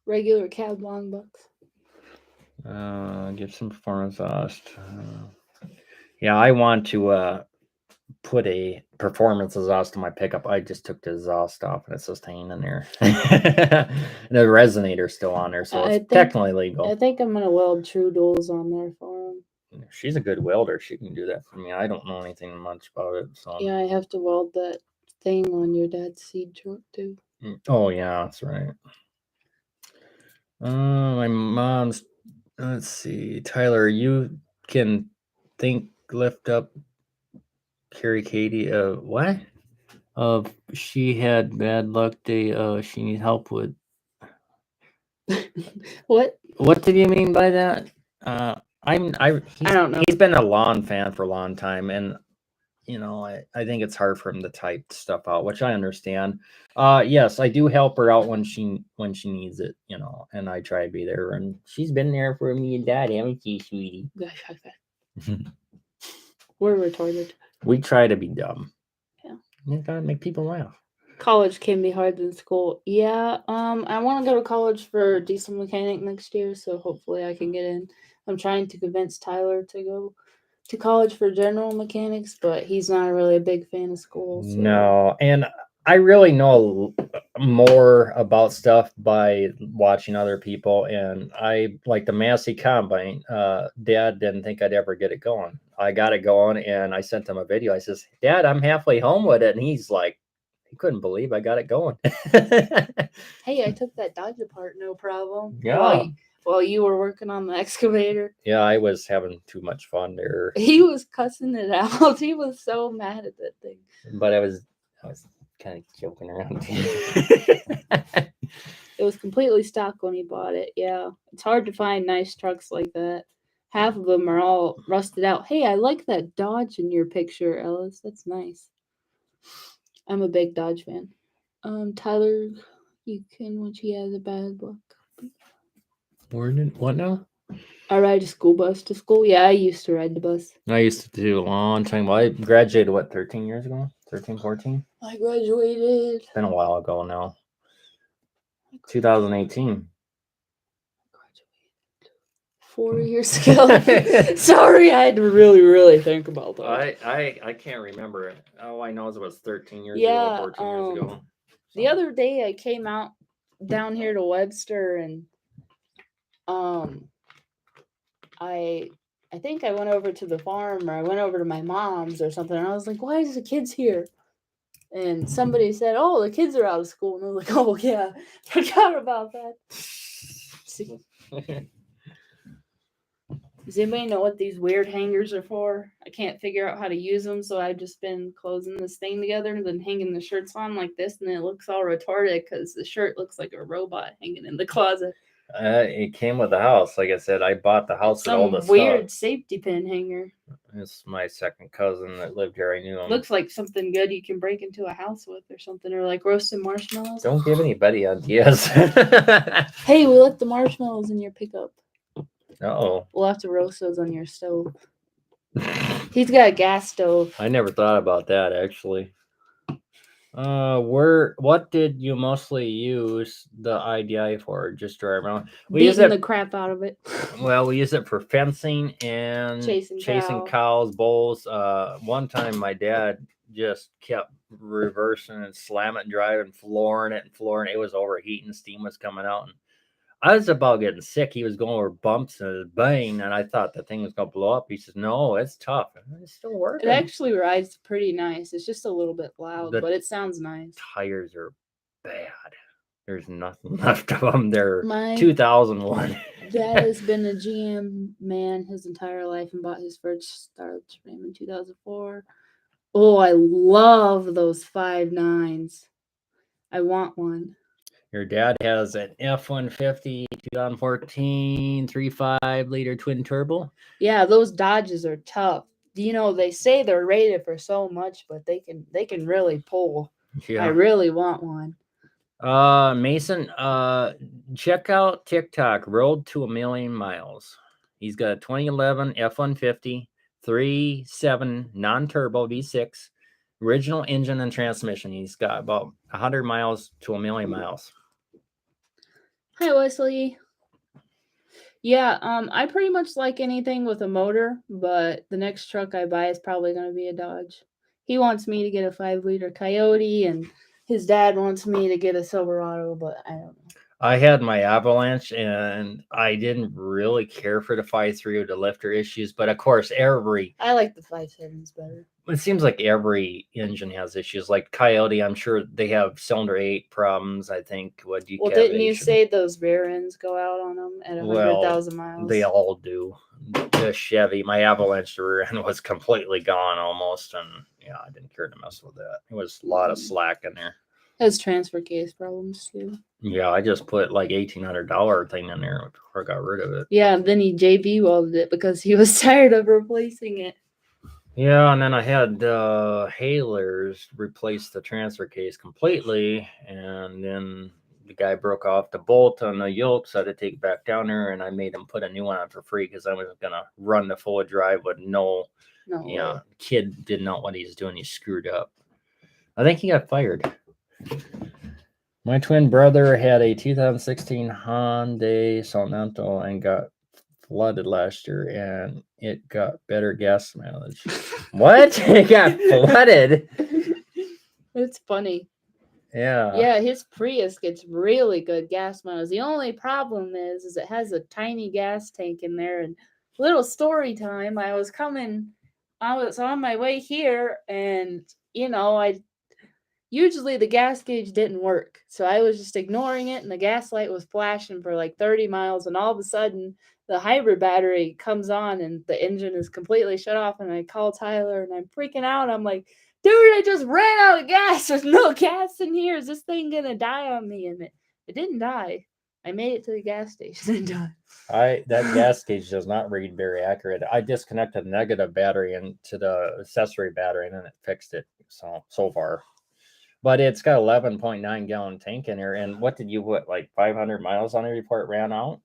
Regular cab long bucks. Get some performance exhaust. Yeah, I want to put a performance exhaust on my pickup. I just took the exhaust off, and it's just hanging in there. The resonator's still on there, so it's technically legal. I think I'm gonna weld true duals on there for him. She's a good welder. She can do that for me. I don't know anything much about it. So yeah, I have to weld that thing on your dad's seed truck too. Oh yeah, that's right. My mom's. Let's see, Tyler. You can lift up. Carrie Katie. What? She had bad luck day. She needs help with. What? What did you mean by that? I don't know. He's been a lawn fan for a long time, and I think it's hard for him to type stuff out, which I understand. Yes, I do help her out when she needs it, and I try to be there, and she's been there for me and Dad, haven't you, sweetie? We're retarded. We try to be dumb. Yeah. You gotta make people laugh. College can be harder than school. Yeah. I want to go to college for diesel mechanic next year, so hopefully I can get in. I'm trying to convince Tyler to go to college for general mechanics, but he's not really a big fan of school. So. No, and I really know more about stuff by watching other people, and I like the Massey Combine. Dad didn't think I'd ever get it going. I got it going, and I sent him a video. I says, "Dad, I'm halfway home with it," and he's like, he couldn't believe I got it going. Hey, I took that Dodge apart, no problem. Yeah. While you were working on the excavator. Yeah, I was having too much fun there. He was cussing it out. He was so mad at that thing. But I was kind of joking around. It was completely stock when he bought it. Yeah, it's hard to find nice trucks like that. Half of them are all rusted out. Hey, I like that Dodge in your picture, Ellis. That's nice. I'm a big Dodge fan. Tyler, you can when she has a bad luck. What now? I ride a school bus to school. Yeah, I used to ride the bus. I used to do a long time. Well, I graduated, 13 years ago? 13, 14? I graduated. It's been a while ago now. 2018. 4 years ago. Sorry, I had to really think about that. I can't remember it. All I know is it was 13 years ago, 14 years ago. The other day I came out down here to Webster and I think I went over to the farm or I went over to my mom's or something, and I was like, why is the kids here? And somebody said, oh, the kids are out of school. And I was like, oh yeah, forgot about that. Does anybody know what these weird hangers are for? I can't figure out how to use them, so I've just been closing this thing together and then hanging the shirts on like this, and it looks all retarded because the shirt looks like a robot hanging in the closet. It came with the house. Like I said, I bought the house with all the weird safety pin hanger. It's my second cousin that lived here. I knew him. Looks like something good you can break into a house with or something, or like roasted marshmallows. Don't give anybody ideas. Hey, we left the marshmallows in your pickup. Uh-oh. We'll have to roast those on your stove. He's got a gas stove. I never thought about that, actually. What did you mostly use the IDI for? Just drive around? We use the crap out of it. Well, we use it for fencing and chasing cows, bulls. One time my dad just kept reversing and slamming, driving, flooring it. It was overheating, steam was coming out, and I was about getting sick. He was going over bumps and his bane, and I thought the thing was going to blow up. He says, no, it's tough. It's still working. It actually rides pretty nice. It's just a little bit loud, but it sounds nice. Tires are bad. There's nothing left of them. They're 2001. Dad has been a GM man his entire life and bought his first Starch Ram in 2004. Oh, I love those 5.9s. I want one. Your dad has an F-150 2014 3.5 liter twin turbo. Yeah, those Dodges are tough. They say they're rated for so much, but they can really pull. Yeah. I really want one. Mason, check out TikTok, Road to a Million Miles. He's got a 2011 F-150 3.7 non-turbo V6, original engine and transmission. He's got about 100 miles to a million miles. Hi, Wesley. Yeah, I pretty much like anything with a motor, but the next truck I buy is probably going to be a Dodge. He wants me to get a 5-liter Coyote, and his dad wants me to get a Silverado, but I don't know. I had my Avalanche, and I didn't really care for the 5.3 or the lifter issues, but of course, I like the 5.7s better. It seems like every engine has issues. Like Coyote, I'm sure they have cylinder 8 problems. I think didn't you say those rear ends go out on them at 100,000 miles? They all do. The Chevy, my Avalanche rear end was completely gone almost, and yeah, I didn't care to mess with that. It was a lot of slack in there. Has transfer case problems too. Yeah, I just put like $1,800 thing in there before I got rid of it. Yeah, and then he JB welded it because he was tired of replacing it. Yeah, and then I had Hailers replace the transfer case completely, and then the guy broke off the bolt on the yoke, so I had to take it back down there, and I made him put a new one on for free because I was gonna run the full drive with no. No Yeah, way. kid did not what he's doing. He screwed up. I think he got fired. My twin brother had a 2016 Hyundai Sonata and got flooded last year, and it got better gas mileage. What? It got flooded? It's funny. Yeah. Yeah, his Prius gets really good gas mileage. The only problem is it has a tiny gas tank in there. And little story time, I was on my way here, and I usually the gas gauge didn't work, so I was just ignoring it, and the gas light was flashing for like 30 miles, and all of a sudden the hybrid battery comes on, and the engine is completely shut off, and I call Tyler, and I'm freaking out. I'm like, dude, I just ran out of gas. There's no gas in here. Is this thing gonna die on me? And it didn't die. I made it to the gas station and died. That gas gauge does not read very accurate. I disconnected the negative battery into the accessory battery, and then it fixed it. So far, but it's got 11.9 gallon tank in here. And what did you put, like 500 miles on it before it ran out?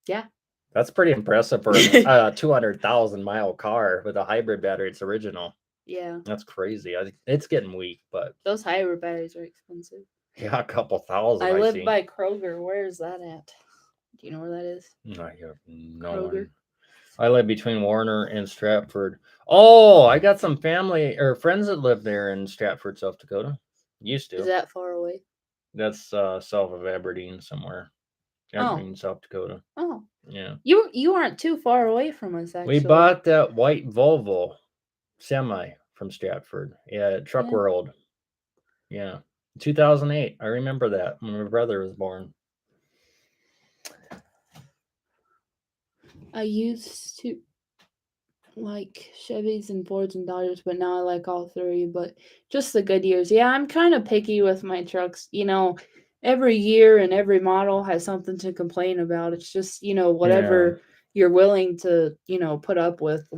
Yeah. That's pretty impressive for a 200,000 mile car with a hybrid battery. It's original. Yeah. That's crazy. It's getting weak, but those hybrid batteries are expensive. Yeah, a couple thousand. I live by Kroger. Where is that at? Do you know where that is? I have no Kroger. one. I live between Warner and Stratford. Oh, I got some family or friends that live there in Stratford, South Dakota. Used to. Is that far away? That's south of Aberdeen somewhere. Aberdeen, South Dakota. Oh. Yeah. You aren't too far away from us, actually. We bought that white Volvo semi from Stratford. Yeah, Truck World. Yeah. 2008. I remember that when my brother was born. I used to like Chevys and Fords and Dodgers, but now I like all three. But just the good years. Yeah, I'm kind of picky with my trucks. Every year and every model has something to complain about. It's just, whatever you're willing to, put up with.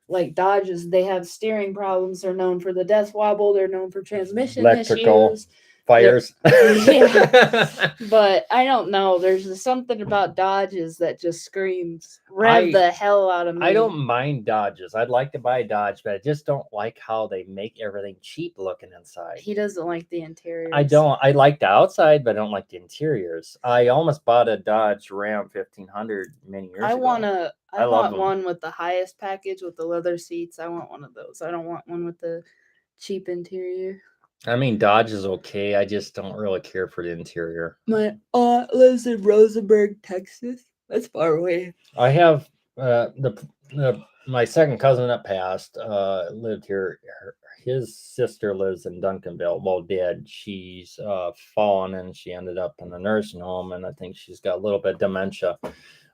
Like Dodges, they have steering problems. They're known for the death wobble. They're known for transmission electrical issues. Fires. Yeah. But I don't know. There's something about Dodges that just screams rev the hell out of me. I don't mind Dodges. I'd like to buy a Dodge, but I just don't like how they make everything cheap looking inside. He doesn't like the interiors. I don't. I like the outside, but I don't like the interiors. I almost bought a Dodge Ram 1500 many years ago. I want one with the highest package with the leather seats. I want one of those. I don't want one with the cheap interior. I mean, Dodge is okay. I just don't really care for the interior. My aunt lives in Rosenberg, Texas. That's far away. I have my second cousin that passed lived here. His sister lives in Duncanville. Well, dead. She's fallen and she ended up in a nursing home, and I think she's got a little bit of dementia.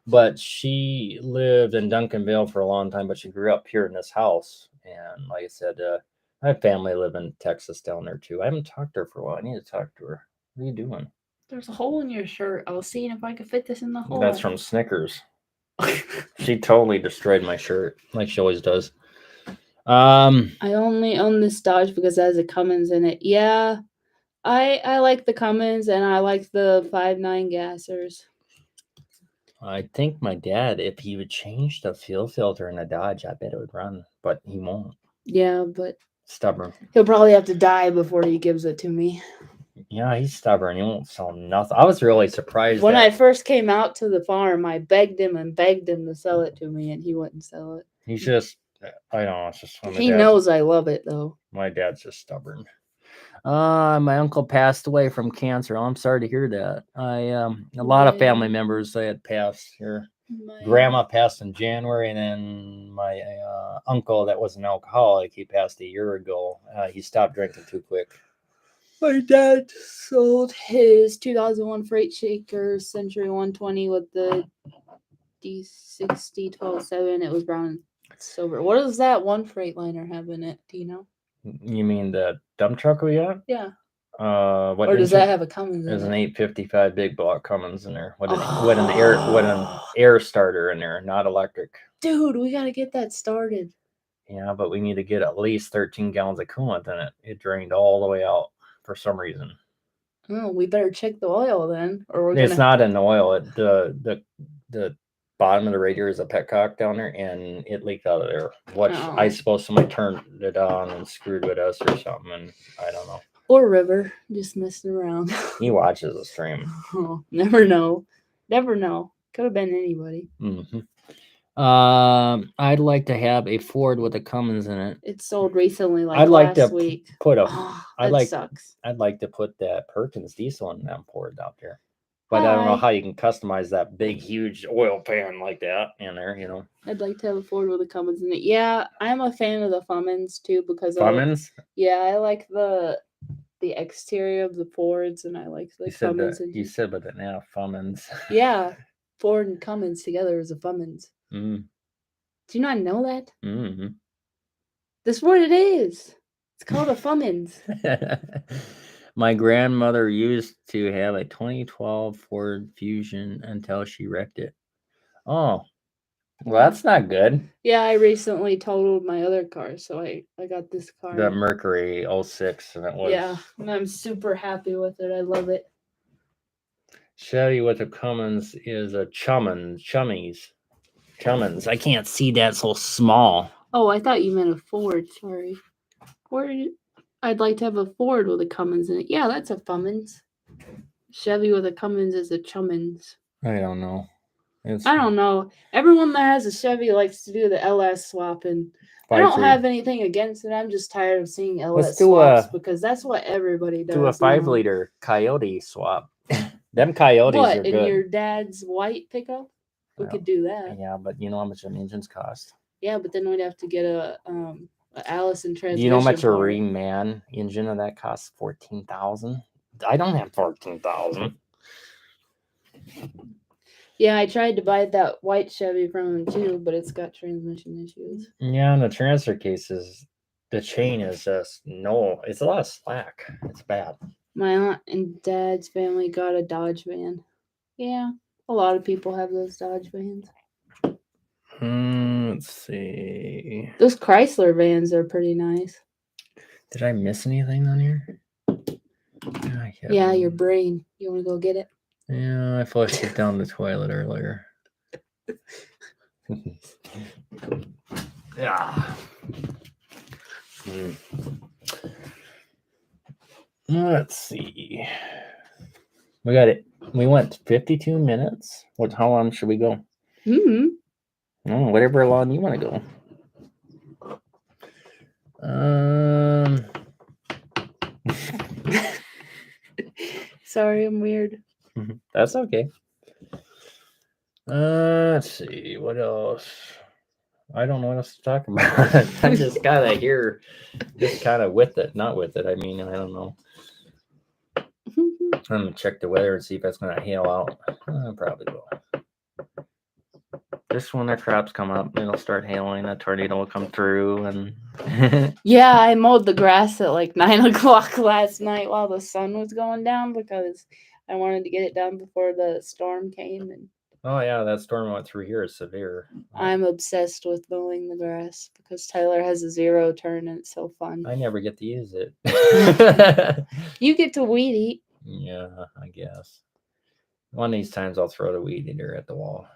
But she lived in Duncanville for a long time, but she grew up here in this house. And like I said, I have family live in Texas down there too. I haven't talked to her for a while. I need to talk to her. What are you doing? There's a hole in your shirt. I was seeing if I could fit this in the hole. That's from Snickers. She totally destroyed my shirt, like she always does. I only own this Dodge because it has a Cummins in it. Yeah, I like the Cummins and I like the 5.9 gassers. I think my dad, if he would change the fuel filter in a Dodge, I bet it would run, but he won't. Yeah, but stubborn. He'll probably have to die before he gives it to me. Yeah, he's stubborn. He won't sell nothing. I was really surprised. When I first came out to the farm, I begged him to sell it to me, and he wouldn't sell it. He's just, I don't know. It's just he knows I love it, though. My dad's just stubborn. My uncle passed away from cancer. Oh, I'm sorry to hear that. A lot of family members they had passed here. Grandma passed in January, and then my uncle that was an alcoholic, he passed a year ago. He stopped drinking too quick. My dad sold his 2001 Freight-Shaker Century 120 with the D60 12.7. It was brown and silver. What does that one Freightliner have in it? Do you know? You mean the dump truck we got? Yeah. What Or does that engine? have a Cummins There's in an it? 855 big block Cummins in there. With an Oh. air starter in there, not electric. Dude, we gotta get that started. Yeah, but we need to get at least 13 gallons of coolant in it. It drained all the way out for some reason. Oh, we better check the oil then, or we're It's gonna. not an oil. The bottom of the radiator is a petcock down there, and it leaked out of there. What I Oh. suppose somebody turned it on and screwed with us or something, and I don't know. Or River, just messing around. He watches the stream. Oh, never know. Never know. Could have been anybody. Mm-hmm. I'd like to have a Ford with a Cummins in it. It sold recently, like I'd like last to week. put a. Oh, I'd that like. sucks. I'd like to put that Perkins diesel in that Ford out there, but I don't know Hi. how you can customize that big, huge oil pan like that in there. You know, I'd like to have a Ford with a Cummins in it. Yeah, I'm a fan of the Fummins too because Cummins. I like the exterior of the Fords and I like the You said Cummins. that. You said with it now, Cummins. Yeah, Ford and Cummins together is a Fummins. Mm. Do you not know that? Mm-hmm. That's what it is. It's called a Fummins. My grandmother used to have a 2012 Ford Fusion until she wrecked it. Oh, well, that's not good. Yeah, I recently totaled my other car, so I got this car. The Mercury 06, and it was. Yeah, and I'm super happy with it. I love it. Chevy with a Cummins is a Chummies. I can't see that so small. Oh, I thought you meant a Ford. Sorry. Ford. I'd like to have a Ford with a Cummins in it. Yeah, that's a Fummins. Chevy with a Cummins is a Chummins. I don't know. I don't know. Everyone that has a Chevy likes to do the LS swap, and I don't have anything against it. I'm just tired of seeing LS swaps because that's what everybody does. Do a 5-liter Coyote swap. Them Coyotes are What, in good. your dad's white pickup? We could do that. Yeah, but you know how much them engines cost? Yeah, but then we'd have to get a Allison transmission. Do you know how much a Reman engine of that costs? $14,000. I don't have $14,000. Yeah, I tried to buy that white Chevy from him too, but it's got transmission issues. Yeah, and the transfer cases, the chain is just it's a lot of slack. It's bad. My aunt and dad's family got a Dodge van. Yeah, a lot of people have those Dodge vans. Let's see. Those Chrysler vans are pretty nice. Did I miss anything on here? Yeah, your brain. You want to go get it? Yeah, I flushed it down the toilet earlier. Yeah. Let's see. We got it. We went 52 minutes. How long should we go? Oh, whatever long you want to go. Sorry, I'm weird. That's okay. Let's see. What else? I don't know what else to talk about. I'm just kind of here, just kind of with it. Not with it. I mean, I don't know. I'm going to check the weather and see if it's going to hail out. Probably will. Just when the crops come up, it'll start hailing. A tornado will come through. And yeah, I mowed the grass at like 9 o'clock last night while the sun was going down because I wanted to get it done before the storm came. And oh yeah, that storm went through here is severe. I'm obsessed with mowing the grass because Tyler has a 0 turn and it's so fun. I never get to use it. You get to weed eat. Yeah, I guess. One of these times I'll throw the weed eater at the wall.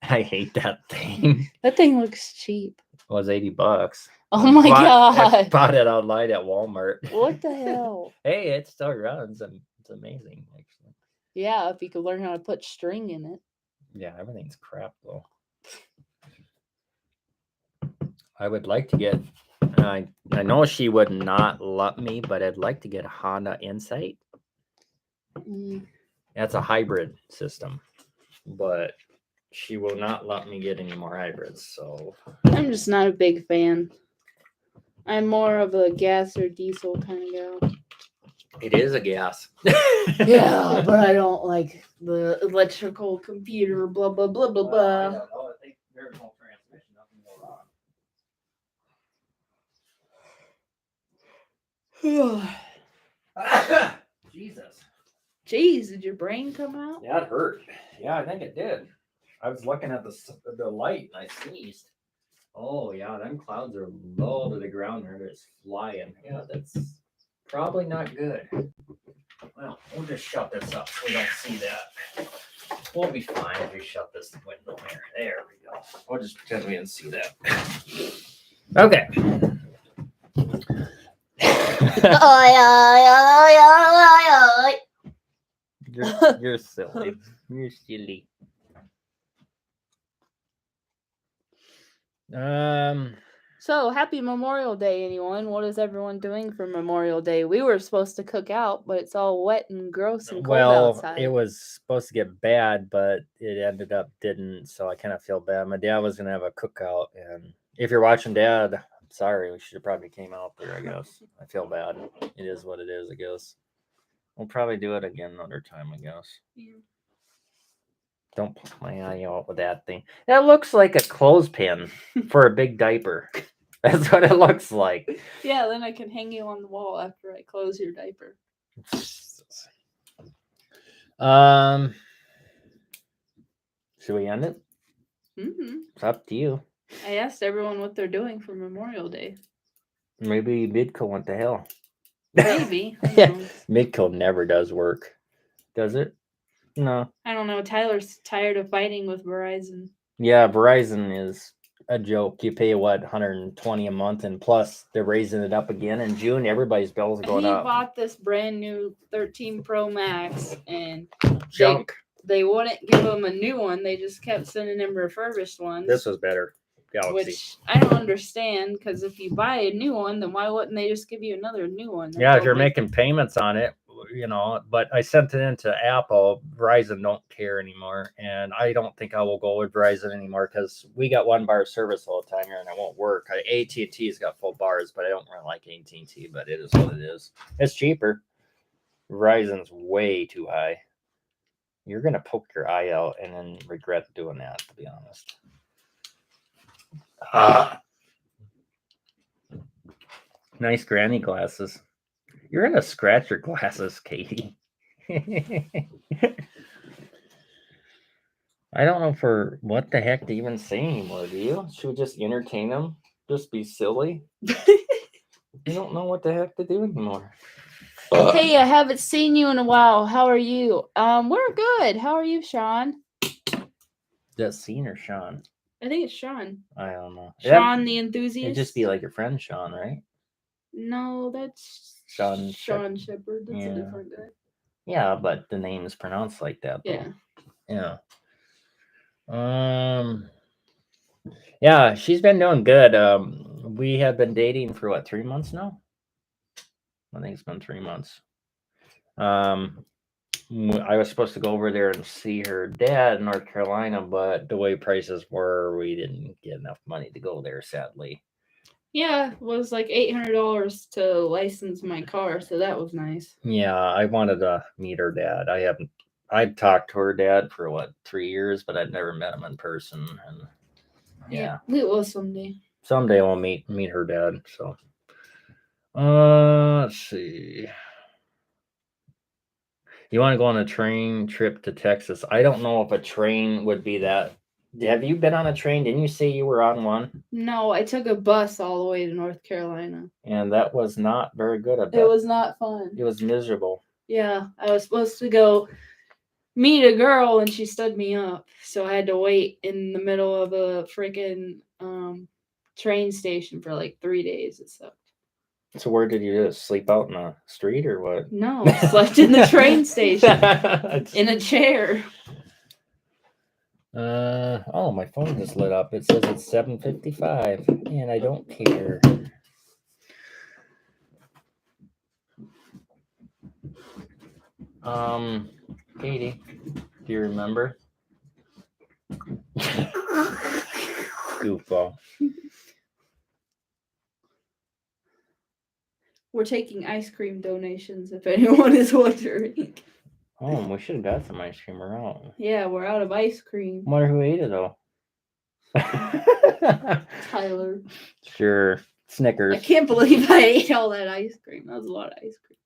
I hate that thing. That thing looks cheap. It was $80. Oh my god! I bought it online at Walmart. What the hell? Hey, it still runs, and it's amazing, actually. Yeah, if you could learn how to put string in it. Yeah, everything's crap though. I would like to get. I know she would not let me, but I'd like to get a Honda Insight. That's a hybrid system, but she will not let me get any more hybrids. So I'm just not a big fan. I'm more of a gas or diesel kind of gal. It is a gas. Yeah, but I don't like the electrical computer, blah, blah, blah, blah, blah. I think there's no transmission, nothing go wrong. Jeez, did your brain come out? Yeah, it hurt. Yeah, I think it did. I was looking at the light and I sneezed. Oh yeah, them clouds are low to the ground. They're just flying. Yeah, that's probably not good. Well, we'll just shut this up so we don't see that. We'll be fine if we shut this window here. There we go. We'll just pretend we didn't see that. Okay. You're silly. You're silly. So happy Memorial Day, anyone? What is everyone doing for Memorial Day? We were supposed to cook out, but it's all wet and gross and cold outside. It was supposed to get bad, but it ended up didn't. So I kind of feel bad. My dad was gonna have a cookout, and if you're watching, Dad, I'm sorry. We should have probably came out there. I guess I feel bad. It is what it is. I guess we'll probably do it again another time. I guess. Yeah. Don't poke my eye out with that thing. That looks like a clothespin for a big diaper. That's what it looks like. Yeah, then I can hang you on the wall after I close your diaper. Should we end it? Mm-hmm. It's up to you. I asked everyone what they're doing for Memorial Day. Maybe Midco went to hell. Maybe. Midco never does work. Does it? No. I don't know. Tyler's tired of fighting with Verizon. Yeah, Verizon is a joke. You pay what, $120 a month, and plus they're raising it up again in June. Everybody's bills are going up. He bought this brand new 13 Pro Max and junk. They wouldn't give him a new one. They just kept sending him refurbished ones. This was better. Galaxy. Which I don't understand, because if you buy a new one, then why wouldn't they just give you another new one? Yeah, if you're making payments on it, but I sent it into Apple. Verizon don't care anymore, and I don't think I will go with Verizon anymore because we got one bar service all the time here and it won't work. AT&T's got full bars, but I don't really like AT&T, but it is what it is. It's cheaper. Verizon's way too high. You're going to poke your eye out and then regret doing that, to be honest. Nice granny glasses. You're going to scratch your glasses, Katie. I don't know for what the heck to even say anymore, do you? Should we just entertain them? Just be silly? You don't know what the heck to do anymore. Hey, I haven't seen you in a while. How are you? We're good. How are you, Sean? That's Sean or Sean? I think it's Sean. I don't know. Sean the enthusiast? It'd just be like your friend Sean, right? No, that's Sean Shepherd. That's a different guy. Yeah, but the name is pronounced like that, though. Yeah. Yeah, she's been doing good. We have been dating for 3 months now? I think it's been 3 months. I was supposed to go over there and see her dad in North Carolina, but the way prices were, we didn't get enough money to go there, sadly. Yeah, it was like $800 to license my car, so that was nice. Yeah, I wanted to meet her dad. I'd talked to her dad for 3 years, but I'd never met him in person. And yeah, we will someday. Someday we'll meet her dad. So, let's see. You want to go on a train trip to Texas? I don't know if a train would be that. Have you been on a train? Didn't you say you were on one? No, I took a bus all the way to North Carolina. And that was not very good. It was not fun. It was miserable. Yeah, I was supposed to go meet a girl and she stood me up. So I had to wait in the middle of a freaking train station for 3 days. It sucked. So where did you just sleep out in the street or what? No, I slept in the train station in a chair. Oh, my phone just lit up. It says it's 7:55 and I don't care. Katie, do you remember? Goofball. We're taking ice cream donations if anyone is wondering. Oh, we should have got some ice cream. We're out. Yeah, we're out of ice cream. Wonder who ate it though. Tyler. Sure. Snickers. I can't believe I ate all that ice cream. That was a lot of ice cream.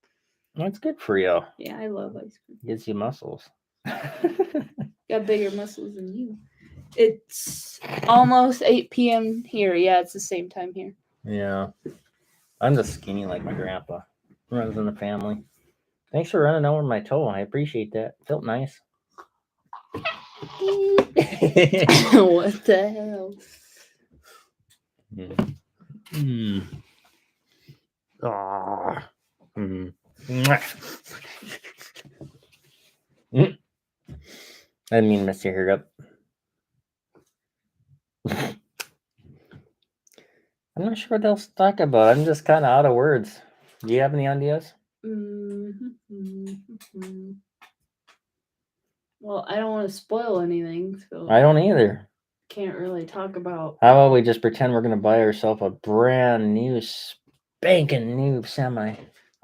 That's good for you. Yeah, I love ice cream. Gives you muscles. Got bigger muscles than you. It's almost 8 p.m. here. Yeah, it's the same time here. Yeah. I'm just skinny like my grandpa. Runs in the family. Thanks for running over my toe. I appreciate that. Felt nice. What the hell? Mm. Ah. Mm. Mwah. Mm. I didn't mean to mess your hair up. I'm not sure what else to talk about. I'm just kind of out of words. Do you have any ideas? Well, I don't want to spoil anything, so I don't either. can't really talk about. How about we just pretend we're going to buy ourselves a brand new, spanking new semi?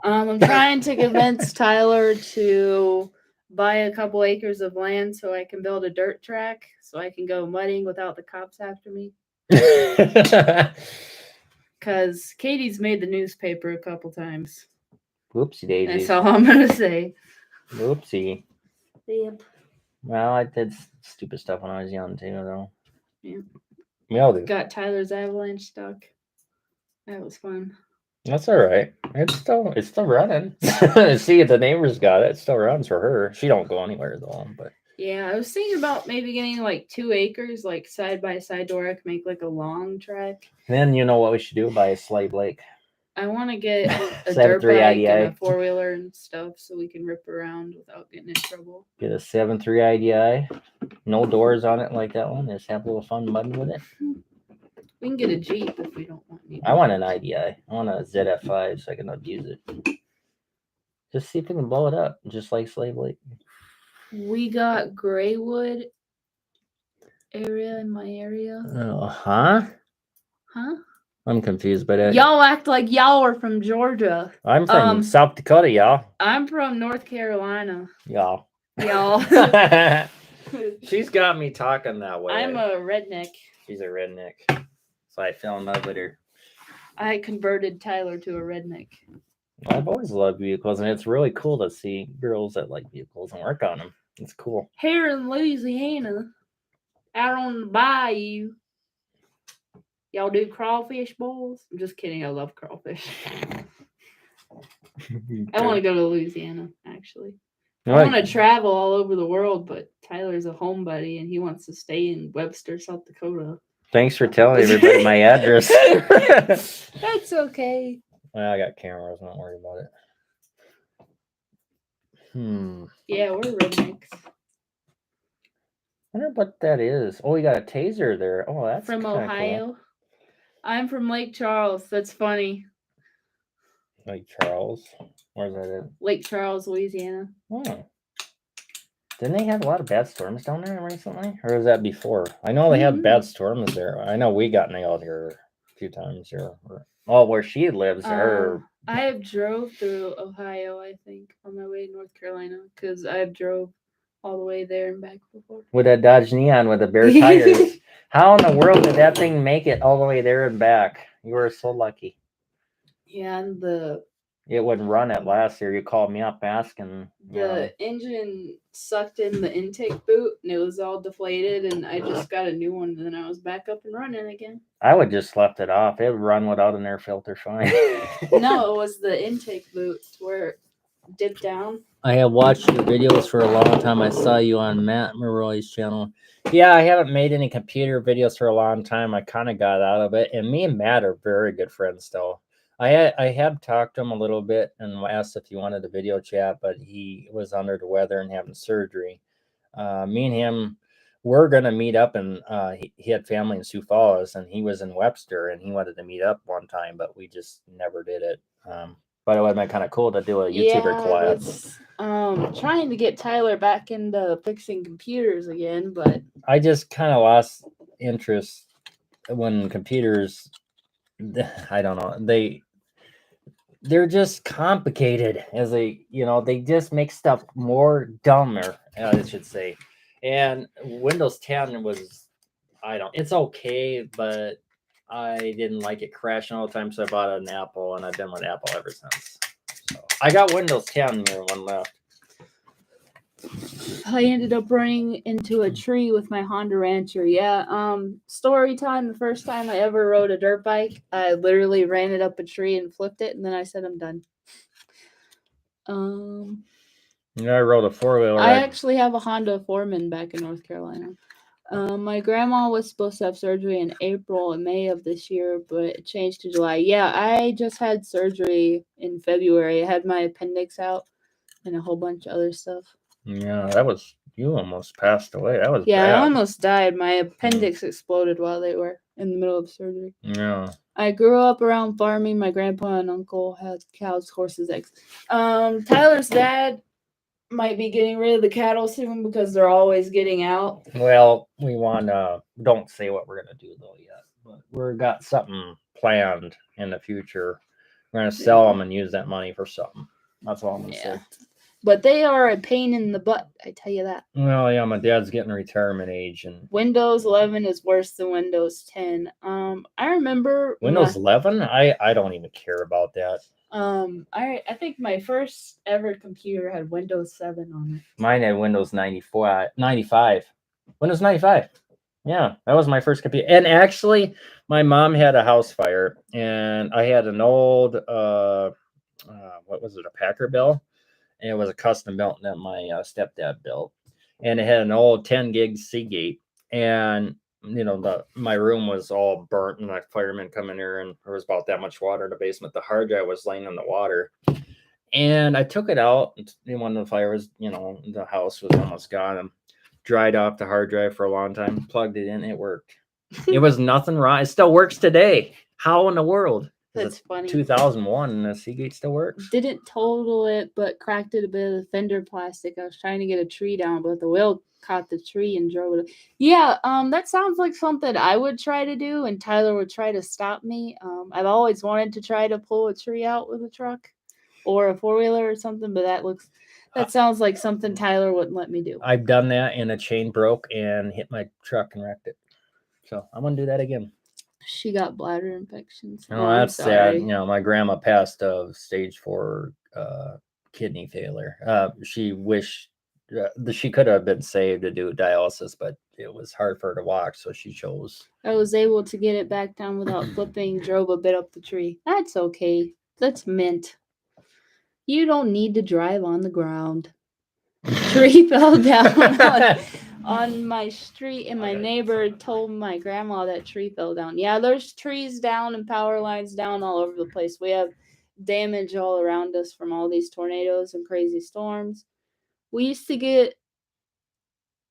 I'm trying to convince Tyler to buy a couple acres of land so I can build a dirt track so I can go mudding without the cops after me. Because Katie's made the newspaper a couple times. Whoopsie daisies. That's all I'm going to say. Whoopsie. Yep. Well, I did stupid stuff when I was young too, though. Yeah. We all do. Got Tyler's avalanche stuck. That was fun. That's all right. It's still running. See, if the neighbors got it, it still runs for her. She don't go anywhere though. But yeah, I was thinking about maybe getting like 2 acres, like side by side, to where I can make like a long track. Then you know what we should do? Buy a Slave Lake. I want to get a dirt bike and a 4-wheeler and stuff so we can rip around without getting in trouble. Get a 7.3 IDI. No doors on it like that one. Just have a little fun mudding with it. We can get a Jeep if we don't want any. I want an IDI. I want a ZF5 so I can abuse it. Just see if we can blow it up, just like Slave Lake. We got Graywood area in my area. Oh, huh? Huh? I'm confused by that. Y'all act like y'all are from Georgia. I'm from South Dakota, y'all. I'm from North Carolina. Y'all. Y'all. She's got me talking that way. I'm a redneck. She's a redneck. So I fell in love with her. I converted Tyler to a redneck. I've always loved vehicles, and it's really cool to see girls that like vehicles and work on them. It's cool. Here in Louisiana, out on the bayou, y'all do crawfish boils? I'm just kidding. I love crawfish. I want to go to Louisiana, actually. I want to travel all over the world, but Tyler's a homebody, and he wants to stay in Webster, South Dakota. Thanks for telling everybody my address. That's okay. Well, I got cameras. Don't worry about it. Yeah, we're rednecks. I wonder what that is. Oh, you got a taser there. Oh, that's from Ohio. Cool. I'm from Lake Charles. That's funny. Lake Charles? Where's that at? Lake Charles, Louisiana. Oh. Didn't they have a lot of bad storms down there recently? Or was that before? I know they had bad storms there. I know we got nailed here a few times here. Oh, where she lives. I have drove through Ohio, I think, on my way to North Carolina, because I've drove all the way there and back before. With that Dodge Neon with the bare tires. How in the world did that thing make it all the way there and back? You were so lucky. Yeah, and it wouldn't run it last year. You called me up asking. The engine sucked in the intake boot and it was all deflated, and I just got a new one, and then I was back up and running again. I would just left it off. It would run without an air filter fine. No, it was the intake boot where it dipped down. I have watched your videos for a long time. I saw you on Matt Maroy's channel. Yeah, I haven't made any computer videos for a long time. I kind of got out of it. And me and Matt are very good friends still. I have talked to him a little bit and asked if he wanted a video chat, but he was under the weather and having surgery. Me and him, we're going to meet up, and he had family in Sioux Falls, and he was in Webster, and he wanted to meet up one time, but we just never did it. But it would have been kind of cool to do a YouTuber collab. Trying to get Tyler back into fixing computers again, but I just kind of lost interest when computers, I don't know, they're just complicated as they just make stuff more dumber, I should say. And Windows 10 was, it's okay, but I didn't like it crashing all the time, so I bought an Apple, and I've been with Apple ever since. So I got Windows 10 here, one left. I ended up running into a tree with my Honda Rancher. Yeah. Story time. The first time I ever rode a dirt bike, I literally ran it up a tree and flipped it, and then I said I'm done. Yeah, I rode a 4-wheeler. I actually have a Honda Foreman back in North Carolina. My grandma was supposed to have surgery in April and May of this year, but it changed to July. Yeah, I just had surgery in February. I had my appendix out and a whole bunch of other stuff. Yeah, that was, you almost passed away. That was Yeah, bad. I almost died. My appendix exploded while they were in the middle of surgery. Yeah. I grew up around farming. My grandpa and uncle had cows, horses, eggs. Tyler's dad might be getting rid of the cattle soon because they're always getting out. Well, we want to, don't say what we're going to do though yet, but we've got something planned in the future. We're going to sell them and use that money for something. That's all I'm going to say. But they are a pain in the butt, I tell you that. Well, yeah, my dad's getting retirement age, and Windows 11 is worse than Windows 10. I remember Windows 11. I don't even care about that. I think my first ever computer had Windows 7 on it. Mine had Windows 95. Windows 95. Yeah, that was my first computer. And actually, my mom had a house fire, and I had an old what was it, a Packer Bell? And it was a custom built that my stepdad built, and it had an old 10 gig Seagate, and my room was all burnt, and the firemen come in here, and there was about that much water in the basement. The hard drive was laying in the water, and I took it out when the fire was, the house was almost gone, and dried off the hard drive for a long time, plugged it in, it worked. It was nothing wrong. It still works today. How in the world? That's funny. 2001 and the Seagate still works. Didn't total it, but cracked it a bit of the fender plastic. I was trying to get a tree down, but the wheel caught the tree and drove it. Yeah, that sounds like something I would try to do, and Tyler would try to stop me. I've always wanted to try to pull a tree out with a truck or a 4-wheeler or something, but that sounds like something Tyler wouldn't let me do. I've done that, and a chain broke and hit my truck and wrecked it. So I'm gonna do that again. She got bladder infections. Oh, that's sad. My grandma passed of stage 4 kidney failure. She wished she could have been saved to do dialysis, but it was hard for her to walk, so she chose. I was able to get it back down without flipping, drove a bit up the tree. That's okay. That's mint. You don't need to drive on the ground. Tree fell down on my street, and my neighbor told my grandma that tree fell down. Yeah, there's trees down and power lines down all over the place. We have damage all around us from all these tornadoes and crazy storms. We used to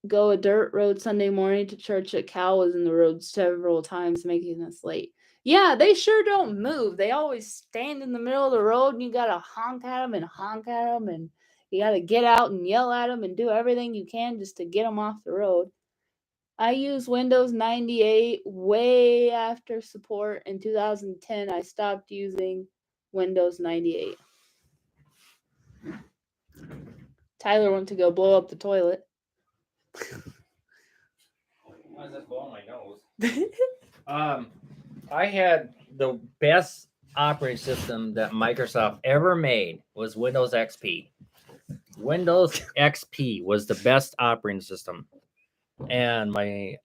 go a dirt road Sunday morning to church. A cow was in the road several times, making us late. Yeah, they sure don't move. They always stand in the middle of the road, and you gotta honk at them, and you gotta get out and yell at them and do everything you can just to get them off the road. I used Windows 98 way after support. In 2010, I stopped using Windows 98. Tyler went to go blow up the toilet. Why is that blowing my nose? I had the best operating system that Microsoft ever made was Windows XP. Windows XP was the best operating system. And my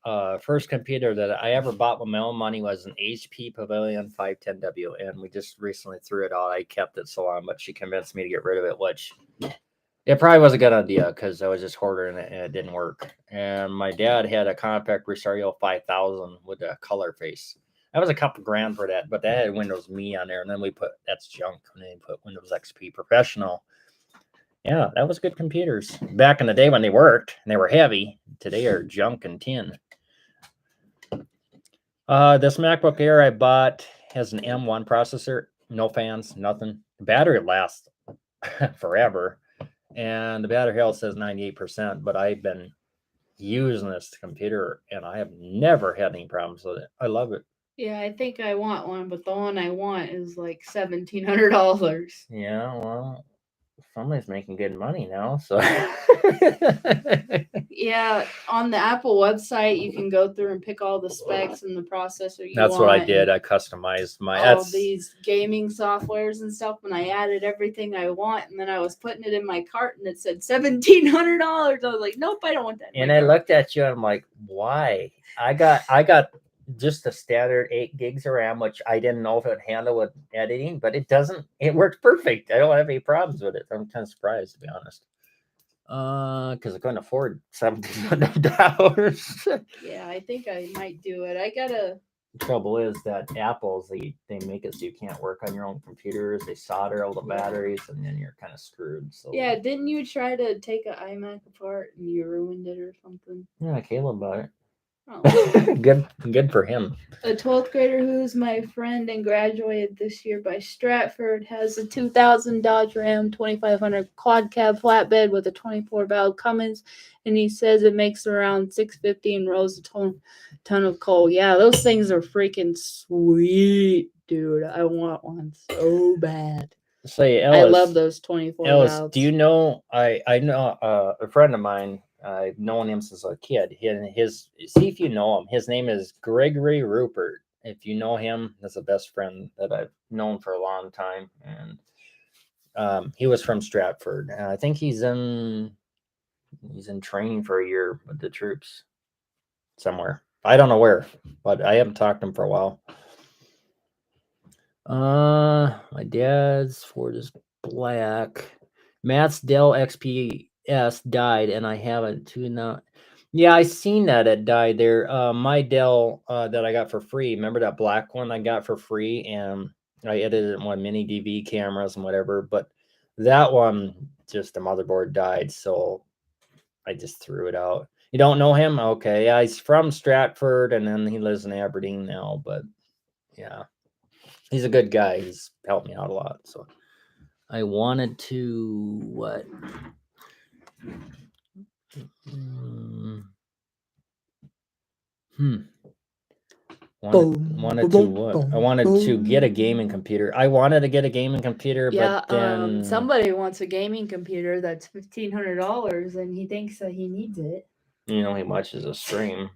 first computer that I ever bought with my own money was an HP Pavilion 510W, and we just recently threw it out. I kept it so long, but she convinced me to get rid of it, which it probably was a good idea because I was just hoarding it and it didn't work. And my dad had a compact Rosario 5000 with a color face. That was a couple grand for that, but that had Windows Me on there, and then that's junk, and then we put Windows XP Professional. Yeah, that was good computers back in the day when they worked and they were heavy. Today are junk and tin. This MacBook Air I bought has an M1 processor, no fans, nothing. The battery lasts forever, and the battery health says 98%. But I've been using this computer, and I have never had any problems with it. I love it. Yeah, I think I want one, but the one I want is like $1,700. Yeah, well, somebody's making good money now. So Yeah, on the Apple website, you can go through and pick all the specs and the processor you that's want. what I did. I customized my. All That's these gaming softwares and stuff, and I added everything I want, and then I was putting it in my cart, and it said $1,700. I was like, nope, I don't want that. and I looked at you and I'm like, why? I got just the standard 8 gigs of RAM, which I didn't know if it would handle with editing, but it doesn't. It works perfect. I don't have any problems with it. I'm kind of surprised, to be honest. Because I couldn't afford $1,700. Yeah, I think I might do it. I gotta. The trouble is that Apple's they make it so you can't work on your own computers. They solder all the batteries, and then you're kind of screwed. So Yeah, didn't you try to take an iMac apart and you ruined it or something? yeah, Caleb bought it. Oh. Good for him. A 12th grader who's my friend and graduated this year by Stratford has a 2000 Dodge Ram 2500 quad cab flatbed with a 24 valve Cummins, and he says it makes around 650 and rolls a ton of coal. Yeah, those things are freaking sweet, dude. I want one so bad. Say, I Ellis, love those 24 valves. do you know? I know a friend of mine. I've known him since a kid. His see if you know him. His name is Gregory Rupert. If you know him, that's the best friend that I've known for a long time. And he was from Stratford. I think he's in training for a year with the troops somewhere. I don't know where, but I haven't talked to him for a while. My dad's Ford is black. Matt's Dell XPS died, and I haven't tuned now. Yeah, I seen that it died there. My Dell that I got for free. Remember that black one I got for free, and I edited it on mini DV cameras and whatever. But that one, just the motherboard died, so I just threw it out. You don't know him? Okay, yeah, he's from Stratford, and then he lives in Aberdeen now. But yeah. He's a good guy. He's helped me out a lot. So I wanted to what? Wanted to what? I wanted to get a gaming computer. I wanted to get a gaming computer, Yeah, but then somebody wants a gaming computer that's $1,500, and he thinks that he needs it. you know he watches a stream.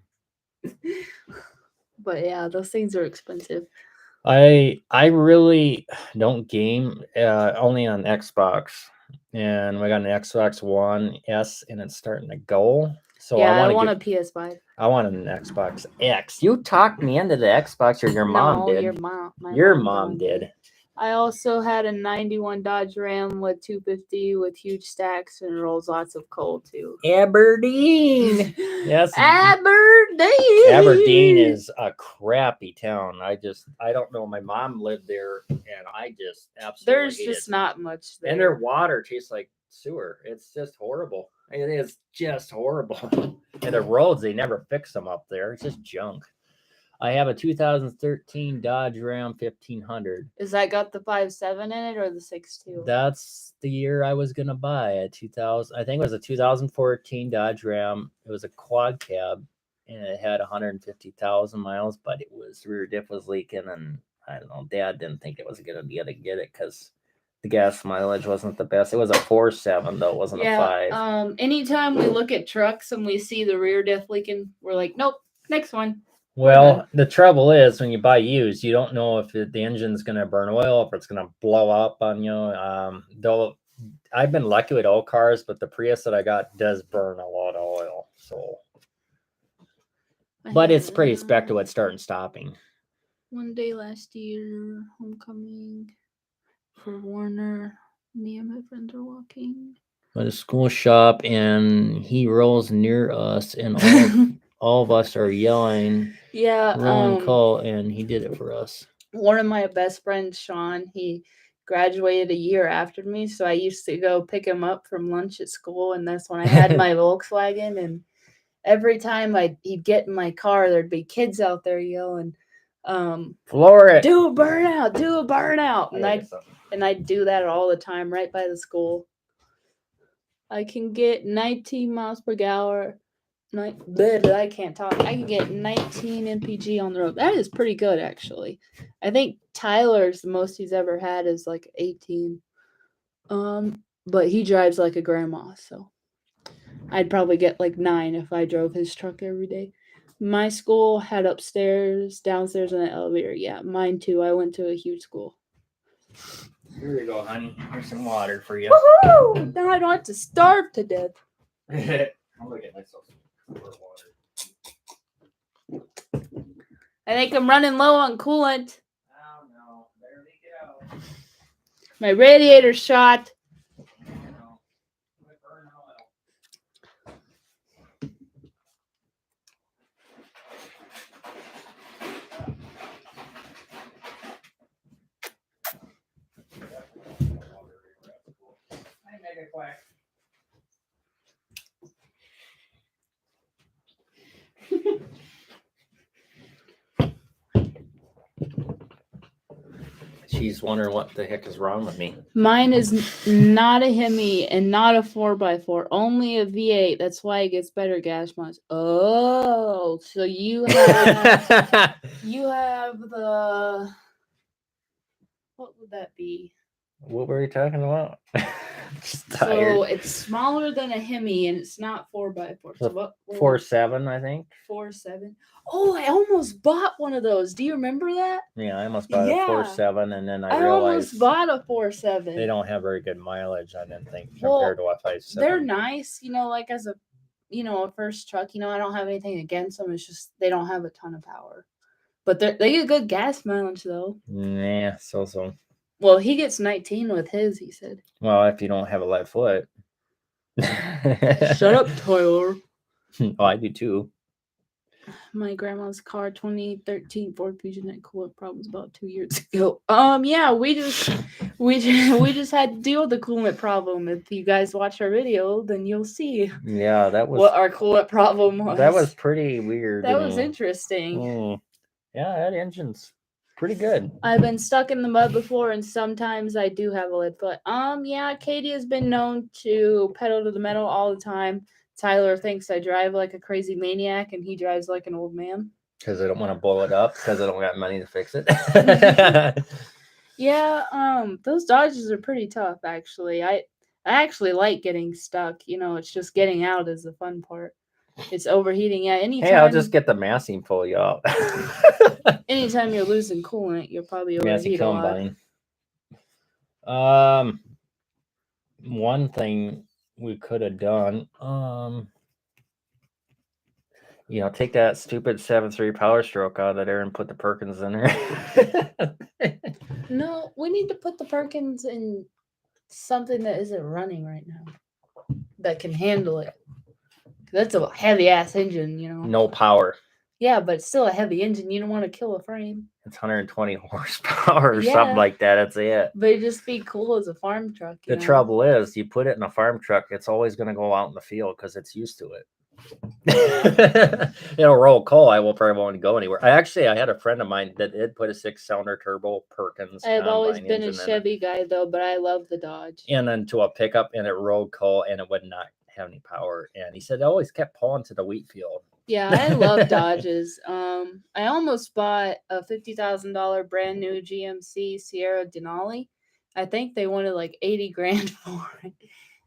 But yeah, those things are expensive. I really don't game only on Xbox, and we got an Xbox One S, and it's starting to go. So yeah, I I want a PS5. I want an Xbox X. You talked me into the Xbox, or your mom did. Your mom did. I also had a 91 Dodge Ram with 250 with huge stacks and rolls lots of coal too. Aberdeen. Yes. Aberdeen. Aberdeen is a crappy town. I don't know. My mom lived there, and I just absolutely There's hate just it. not much there. And their water tastes like sewer. It's just horrible. It is just horrible. And the roads, they never fix them up there. It's just junk. I have a 2013 Dodge Ram 1500. Is that got the 5.7 in it or the 6.2? That's the year I was gonna buy a 2000. I think it was a 2014 Dodge Ram. It was a quad cab, and it had 150,000 miles, but it was rear diff was leaking, and I don't know. Dad didn't think it was a good idea to get it because the gas mileage wasn't the best. It was a 4.7 though, it wasn't a 5. Anytime we look at trucks and we see the rear diff leaking, we're like, nope, next one. Well, the trouble is when you buy used, you don't know if the engine's going to burn oil, if it's going to blow up on you. Though I've been lucky with old cars, but the Prius that I got does burn a lot of oil. So, but it's pretty expected with start and stopping. One day last year, homecoming for Warner. Me and my friends are walking At a school shop, and he rolls near us, and all of us are yelling. Yeah, roll and call, and he did it for us. One of my best friends, Sean, he graduated a year after me, so I used to go pick him up from lunch at school, and that's when I had my Volkswagen. And every time he'd get in my car, there'd be kids out there yelling, "Floor it! Do a burnout! Do a burnout!" And I'd do that all the time, right by the school. I can get 19 miles per hour. I can't talk. I can get 19 mpg on the road. That is pretty good, actually. I think Tyler's the most he's ever had is like 18. but he drives like a grandma, so I'd probably get like 9 if I drove his truck every day. My school had upstairs, downstairs, and an elevator. Yeah, mine too. I went to a huge school. Here you go, honey. Here's some water for you. Woohoo! Now I don't have to starve to death. I'm gonna get myself some water. I think I'm running low on coolant. Oh no, there we go. My radiator's shot. She's wondering what the heck is wrong with me. Mine is not a Hemi and not a 4x4, only a V8. That's why it gets better gas mileage. Oh, so you have you have the, what would that be? What were you talking about? Just So tired. it's smaller than a Hemi and it's not 4x4. So what? 4.7, I think. 4.7. Oh, I almost bought one of those. Do you remember that? Yeah, I almost bought a 4.7, and then I almost realized bought a 4.7. they don't have very good mileage, I didn't think, compared to a 5.7. They're nice, like as a, a first truck. I don't have anything against them. It's just they don't have a ton of power, but they get good gas mileage though. Nah, so. Well, he gets 19 with his. He said. Well, if you don't have a light foot. Shut up, Tyler. Oh, I do too. My grandma's car, 2013 Ford Fusion, had coolant problems about 2 years ago. Yeah, we just had to deal with the coolant problem. If you guys watch our video, then you'll see. Yeah, that was what our coolant problem was. That was pretty weird. That was interesting. Yeah, that engine's pretty good. I've been stuck in the mud before, and sometimes I do have a lead foot. Yeah, Katie has been known to pedal to the metal all the time. Tyler thinks I drive like a crazy maniac, and he drives like an old man. Because I don't want to blow it up, because I don't got money to fix it. Yeah, those Dodges are pretty tough, actually. I actually like getting stuck. It's just getting out is the fun part. It's overheating. Yeah, anytime. Hey, I'll just get the massing pull you out. Anytime you're losing coolant, you'll probably overheat a lot. One thing we could have done, take that stupid 7.3 Power Stroke out of there and put the Perkins in there. No, we need to put the Perkins in something that isn't running right now that can handle it. That's a heavy ass engine, No power. Yeah, but it's still a heavy engine. You don't want to kill a frame. It's 120 horsepower or something like that. That's it. But it'd just be cool as a farm truck. The trouble is, you put it in a farm truck, it's always going to go out in the field because it's used to it. Roll coal. I will probably won't go anywhere. I had a friend of mine that did put a 6-cylinder turbo Perkins. I've always been a Chevy guy though, but I love the Dodge. And then to a pickup, and it rolled coal, and it would not have any power. And he said it always kept pulling to the wheat field. Yeah, I love Dodges. I almost bought a $50,000 brand new GMC Sierra Denali. I think they wanted like $80,000 for it,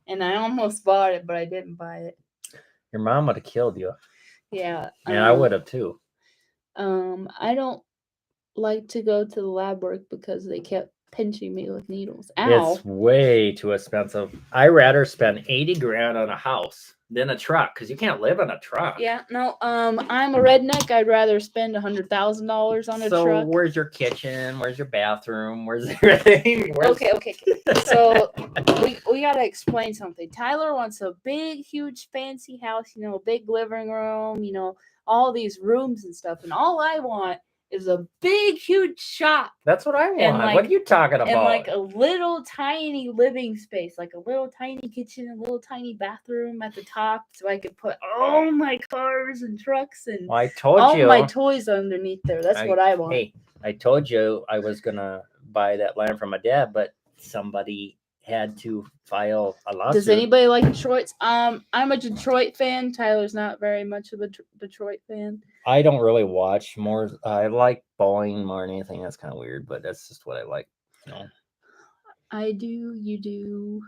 and I almost bought it, but I didn't buy it. Your mom would have killed you. Yeah. And I would have too. I don't like to go to the lab work because they kept pinching me with needles. Ow. It's way too expensive. I'd rather spend $80,000 on a house than a truck, because you can't live in a truck. Yeah, no. I'm a redneck. I'd rather spend $100,000 on a truck. So where's your kitchen? Where's your bathroom? Where's everything? Okay. So we gotta explain something. Tyler wants a big, huge, fancy house. A big living room. All these rooms and stuff. And all I want is a big, huge shop. That's what I want. What are you talking about? And like a little tiny living space, like a little tiny kitchen, a little tiny bathroom at the top, so I could put all my cars and trucks and I told all you my toys underneath there. That's what I want. Hey, I told you I was gonna buy that land from my dad, but somebody had to file a lawsuit. Does anybody like Detroit? I'm a Detroit fan. Tyler's not very much of a Detroit fan. I don't really watch more. I like bowling more than anything. That's kind of weird, but that's just what I like. I do. You do.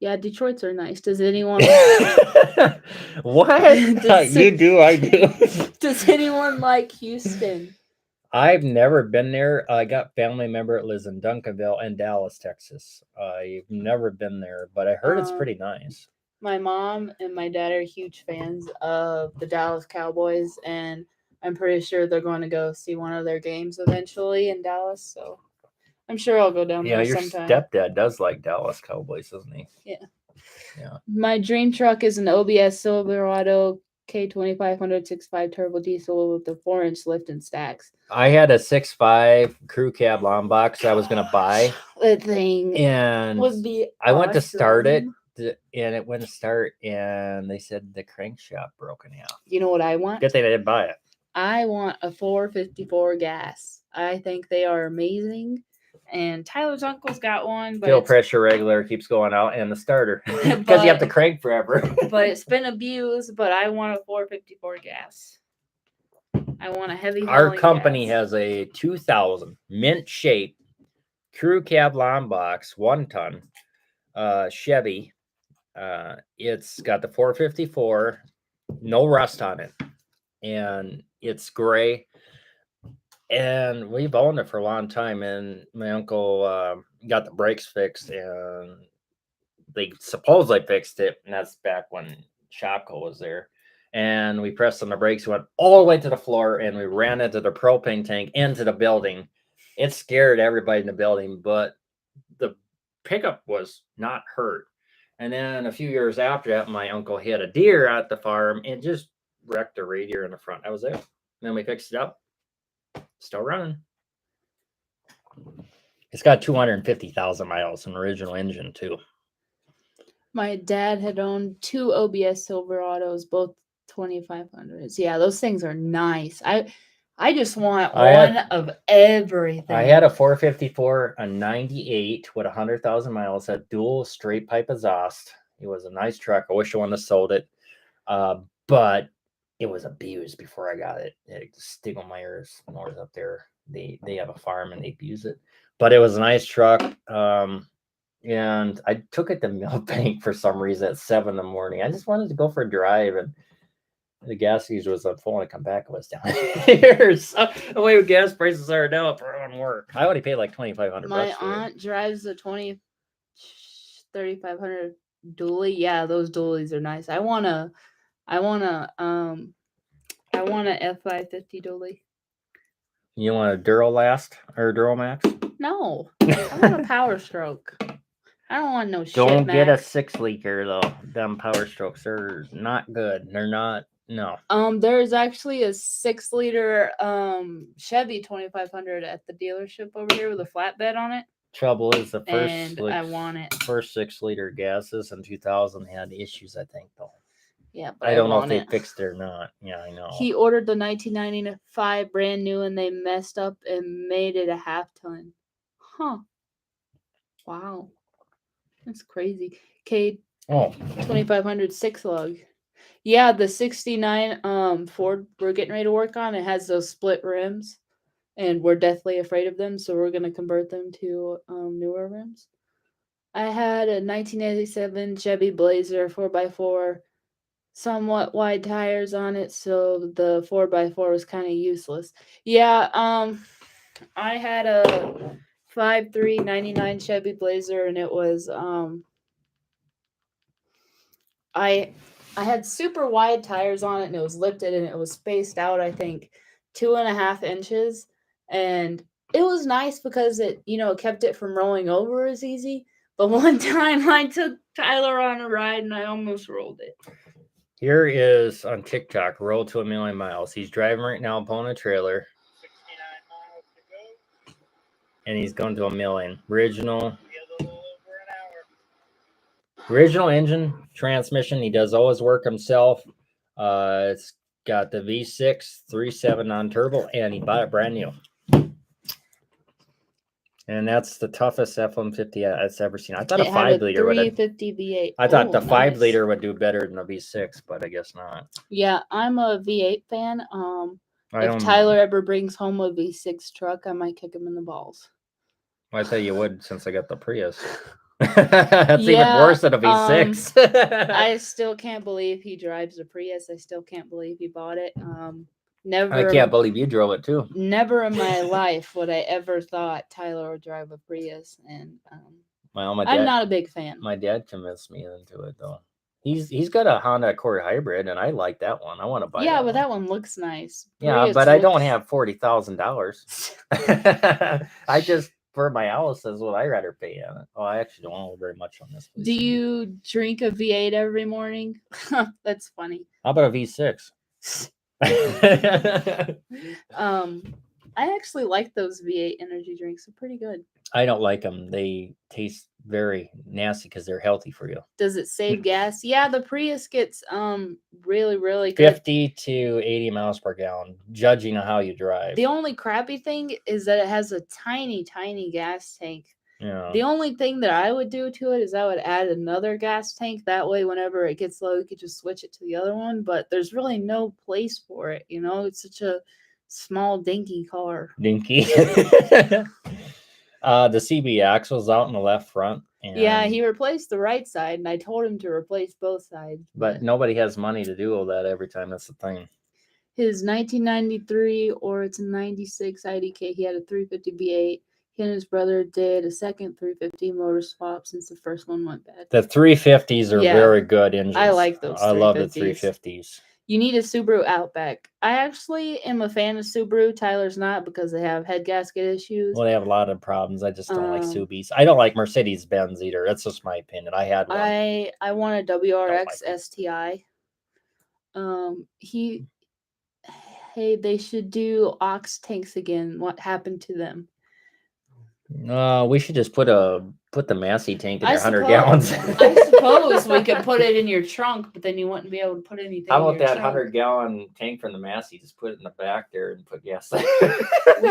Yeah, Detroit's are nice. Does anyone What? You do, I do. does anyone like Houston? I've never been there. I got family member that lives in Duncanville and Dallas, Texas. I've never been there, but I heard it's pretty nice. My mom and my dad are huge fans of the Dallas Cowboys, and I'm pretty sure they're going to go see one of their games eventually in Dallas. So I'm sure I'll go down Yeah, there your sometime. stepdad does like Dallas Cowboys, doesn't he? Yeah. Yeah. My dream truck is an OBS Silverado K2500 6.5 turbo diesel with a 4-inch lift and stacks. I had a 6.5 crew cab long box I was gonna buy. That thing And would be I went to start it awesome. and it wouldn't start, and they said the crankshaft broke in half. You know what I want? Good thing I didn't buy it. I want a 454 gas. I think they are amazing. And Tyler's uncle's got one, but Fuel pressure regulator keeps going out and the starter because you have to crank forever. But it's been abused. But I want a 454 gas. I want a heavy. Our company has a 2000 mint shape crew cab long box, 1 ton Chevy. It's got the 454, no rust on it, and it's gray. And we've owned it for a long time. And my uncle got the brakes fixed, and they supposedly fixed it. And that's back when Shopko was there. And we pressed on the brakes, went all the way to the floor, and we ran into the propane tank into the building. It scared everybody in the building, but the pickup was not hurt. And then a few years after that, my uncle hit a deer at the farm and just wrecked the radiator in the front. That was it. And then we fixed it up. Still running. It's got 250,000 miles, an original engine too. My dad had owned 2 OBS Silverados, both 2500s. Yeah, those things are nice. I just want one of everything. I had a 454, a 98 with 100,000 miles, had dual straight pipe exhaust. It was a nice truck. I wish I wouldn't have sold it, but it was abused before I got it. Stiglmeyer's north up there, they have a farm and they abuse it. But it was a nice truck. And I took it to Millbank for some reason at 7 in the morning. I just wanted to go for a drive, and the gas gauge was on full and come back. It was down here. So the way gas prices are now, it wouldn't work. I already paid like $2,500. My aunt drives a 3500 dually. Yeah, those dualies are nice. I want a F550 dually. You want a Duralast or Duramax? No, I want a Power Stroke. I don't want no shit. Don't get a 6-liter though. Them Power Strokes are not good. They're not. No. There's actually a 6-liter Chevy 2500 at the dealership over here with a flatbed on it. Trouble is the first. And I want it. First 6-liter gases in 2000 had issues, I think though. Yeah, but I don't know if they fixed it or not. Yeah, I know. He ordered the 1995 brand new, and they messed up and made it a half ton. Huh. Wow. That's crazy. K2500 6-lug. Yeah, the 69 Ford we're getting ready to work on, it has those split rims, and we're deathly afraid of them, so we're going to convert them to newer rims. I had a 1987 Chevy Blazer 4x4, somewhat wide tires on it, so the 4x4 was kind of useless. Yeah, I had a 5.3 99 Chevy Blazer, and it was I had super wide tires on it, and it was lifted, and it was spaced out, I think, 2.5 inches. And it was nice because it kept it from rolling over as easy. But one time I took Tyler on a ride, and I almost rolled it. Here is on TikTok, roll to 1,000,000 miles. He's driving right now, pulling a trailer. 69 miles to go. And he's going to 1,000,000. Original engine, transmission. He does all his work himself. It's got the V6 3.7 non-turbo, and he bought it brand new. And that's the toughest F-150 I've ever seen. I thought a 5-liter would. 350 V8. I thought the 5-liter would do better than a V6, but I guess not. Yeah, I'm a V8 fan. If Tyler ever brings home a V6 truck, I might kick him in the balls. I thought you would, since I got the Prius. That's even Yeah, worse than a V6. I still can't believe he drives a Prius. I still can't believe he bought it. I Never, can't believe you drove it too. never in my life would I ever thought Tyler would drive a Prius, and Well, my I'm dad, not a big fan. my dad convinced me into it though. He's got a Honda Accord hybrid, and I like that one. I want to buy Yeah, that but one. that one looks nice. Yeah, Prius but I don't looks- have $40,000. I just for my house is what I rather pay on it. Oh, I actually don't owe very much on this place. Do you drink a V8 every morning? That's funny. How about a V6? I actually like those V8 energy drinks. They're pretty good. I don't like them. They taste very nasty because they're healthy for you. Does it save gas? Yeah, the Prius gets really really good. 50 to 80 miles per gallon, judging on how you drive. The only crappy thing is that it has a tiny gas tank. Yeah. The only thing that I would do to it is I would add another gas tank. That way, whenever it gets low, you could just switch it to the other one. But there's really no place for it. You know, it's such a small, dinky car. Dinky. The CB axle's out in the left front. And, Yeah, he replaced the right side, and I told him to replace both sides. But nobody has money to do all that every time. That's the thing. His 1993 or it's a 96 IDK, he had a 350 V8. He and his brother did a second 350 motor swap since the first one went bad. The 350s are Yeah, very good engines. I like those. I love the 350s. 350s. You need a Subaru Outback. I actually am a fan of Subaru. Tyler's not because they have head gasket issues. Well, they have a lot of problems. I just don't like Subis. I don't like Mercedes Benz either. That's just my opinion. I had one. I want a WRX like STI. They should do ox tanks again. What happened to them? We should just put the Massey tank in I there, 100 suppose- gallons. I suppose we could put it in your trunk, but then you wouldn't be able to put anything How in about your that trunk. 100-gallon tank from the Massey? Just put it in the back there and put gas. We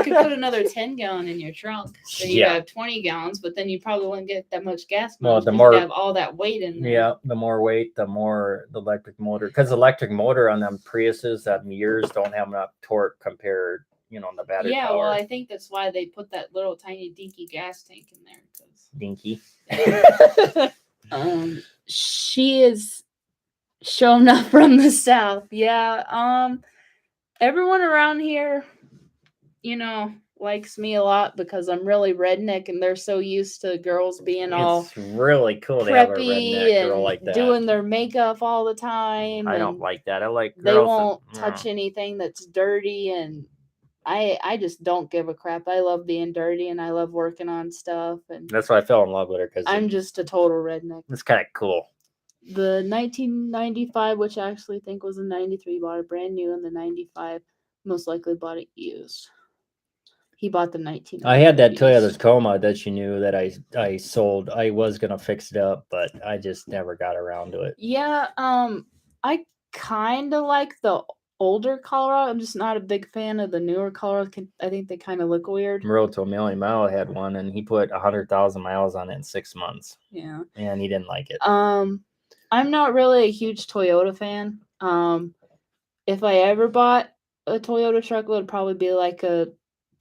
could put another 10-gallon in your trunk. So you Yeah. have 20 gallons, but then you probably wouldn't get that much gas Well, mileage the because more- you'd have all that weight in there. Yeah, the more weight, the more the electric motor. Because the electric motor on them Priuses, that mirrors don't have enough torque compared, on the battery Yeah, power. well, I think that's why they put that little tiny dinky gas tank in there. Dinky. She is shown up from the south. Yeah. Everyone around here, likes me a lot because I'm really redneck, and they're so used to girls being all It's really cool to have a preppy redneck girl and like that. doing their makeup all the time. I and don't like that. I like girls They won't that, touch anything that's dirty, and I just don't give a crap. I love being dirty, and I love working on stuff, and That's why I fell in love with her, because I'm just a total redneck. it's kind of cool. The 1995, which I actually think was a 93, bought it brand new, and the 95 most likely bought it used. He bought the 19. I had that Toyota Tacoma that you knew that I sold. I was gonna fix it up, but I just never got around to it. Yeah, I kind of like the older Colorado. I'm just not a big fan of the newer Colorado. I think they kind of look weird. Road to a Million Mile had one, and he put 100,000 miles on it in 6 months. Yeah, and he didn't like it. I'm not really a huge Toyota fan. If I ever bought a Toyota truck, it would probably be like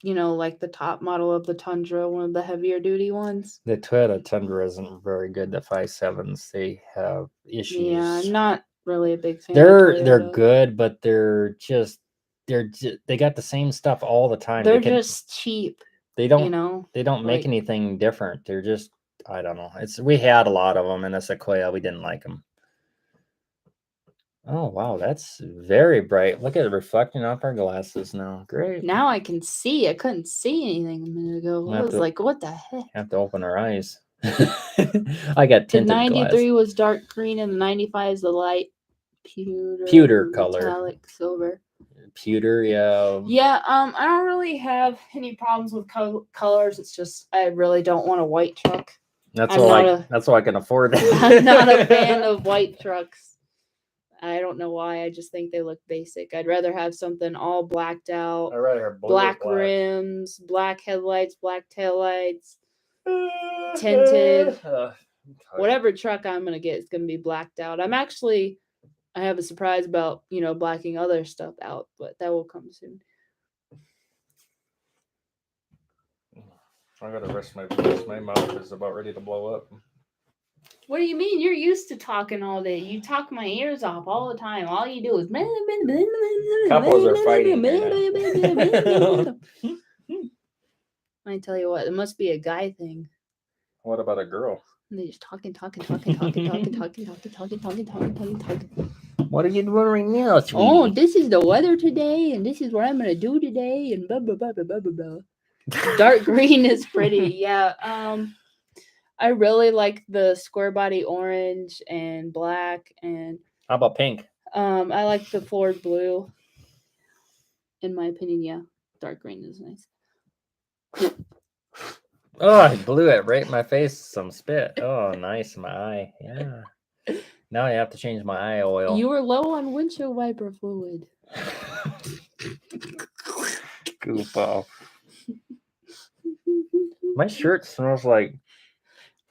like the top model of the Tundra, one of the heavier duty ones. The Toyota Tundra isn't very good. The 5.7s, they have issues. Yeah, I'm not really a big fan. They're good, but they got the same stuff all the time. They're just cheap. They don't they don't make anything different. They're just, I don't know. We had a lot of them in a Sequoia. We didn't like them. Oh wow, that's very bright. Look at it reflecting off our glasses now. Great. Now I can see. I couldn't see anything a minute ago. I was like, what the heck? Have to open our eyes. I got tinted glass. The 93 glass. was dark green, and the 95 is the light pewter color. Metallic silver. Pewter, yeah. Yeah, I don't really have any problems with colors. It's just I really don't want a white truck. That's why I can afford it. I'm not a fan of white trucks. I don't know why. I just think they look basic. I'd rather have something all blacked out. I'd rather have black rims, black headlights, black taillights, tinted. Whatever truck I'm going to get is going to be blacked out. I have a surprise about, blacking other stuff out, but that will come soon. I got to rest my voice. My mouth is about ready to blow up. What do you mean? You're used to talking all day. You talk my ears off all the time. All you do is. Couples are fighting here I tell you what, it must be a guy thing. What about a girl? And they just talking. What are you doing right now, sweetie? Oh, this is the weather today, and this is what I'm gonna do today, and blah blah blah blah blah blah blah. Dark green is pretty, yeah. I really like the square body orange and black, and How about pink? I like the Ford blue. In my opinion, yeah, dark green is nice. Oh, I blew it right in my face. Some spit. Oh, nice. My eye. Yeah. Now I have to change my eye oil. You were low on windshield wiper fluid. Goof off. My shirt smells like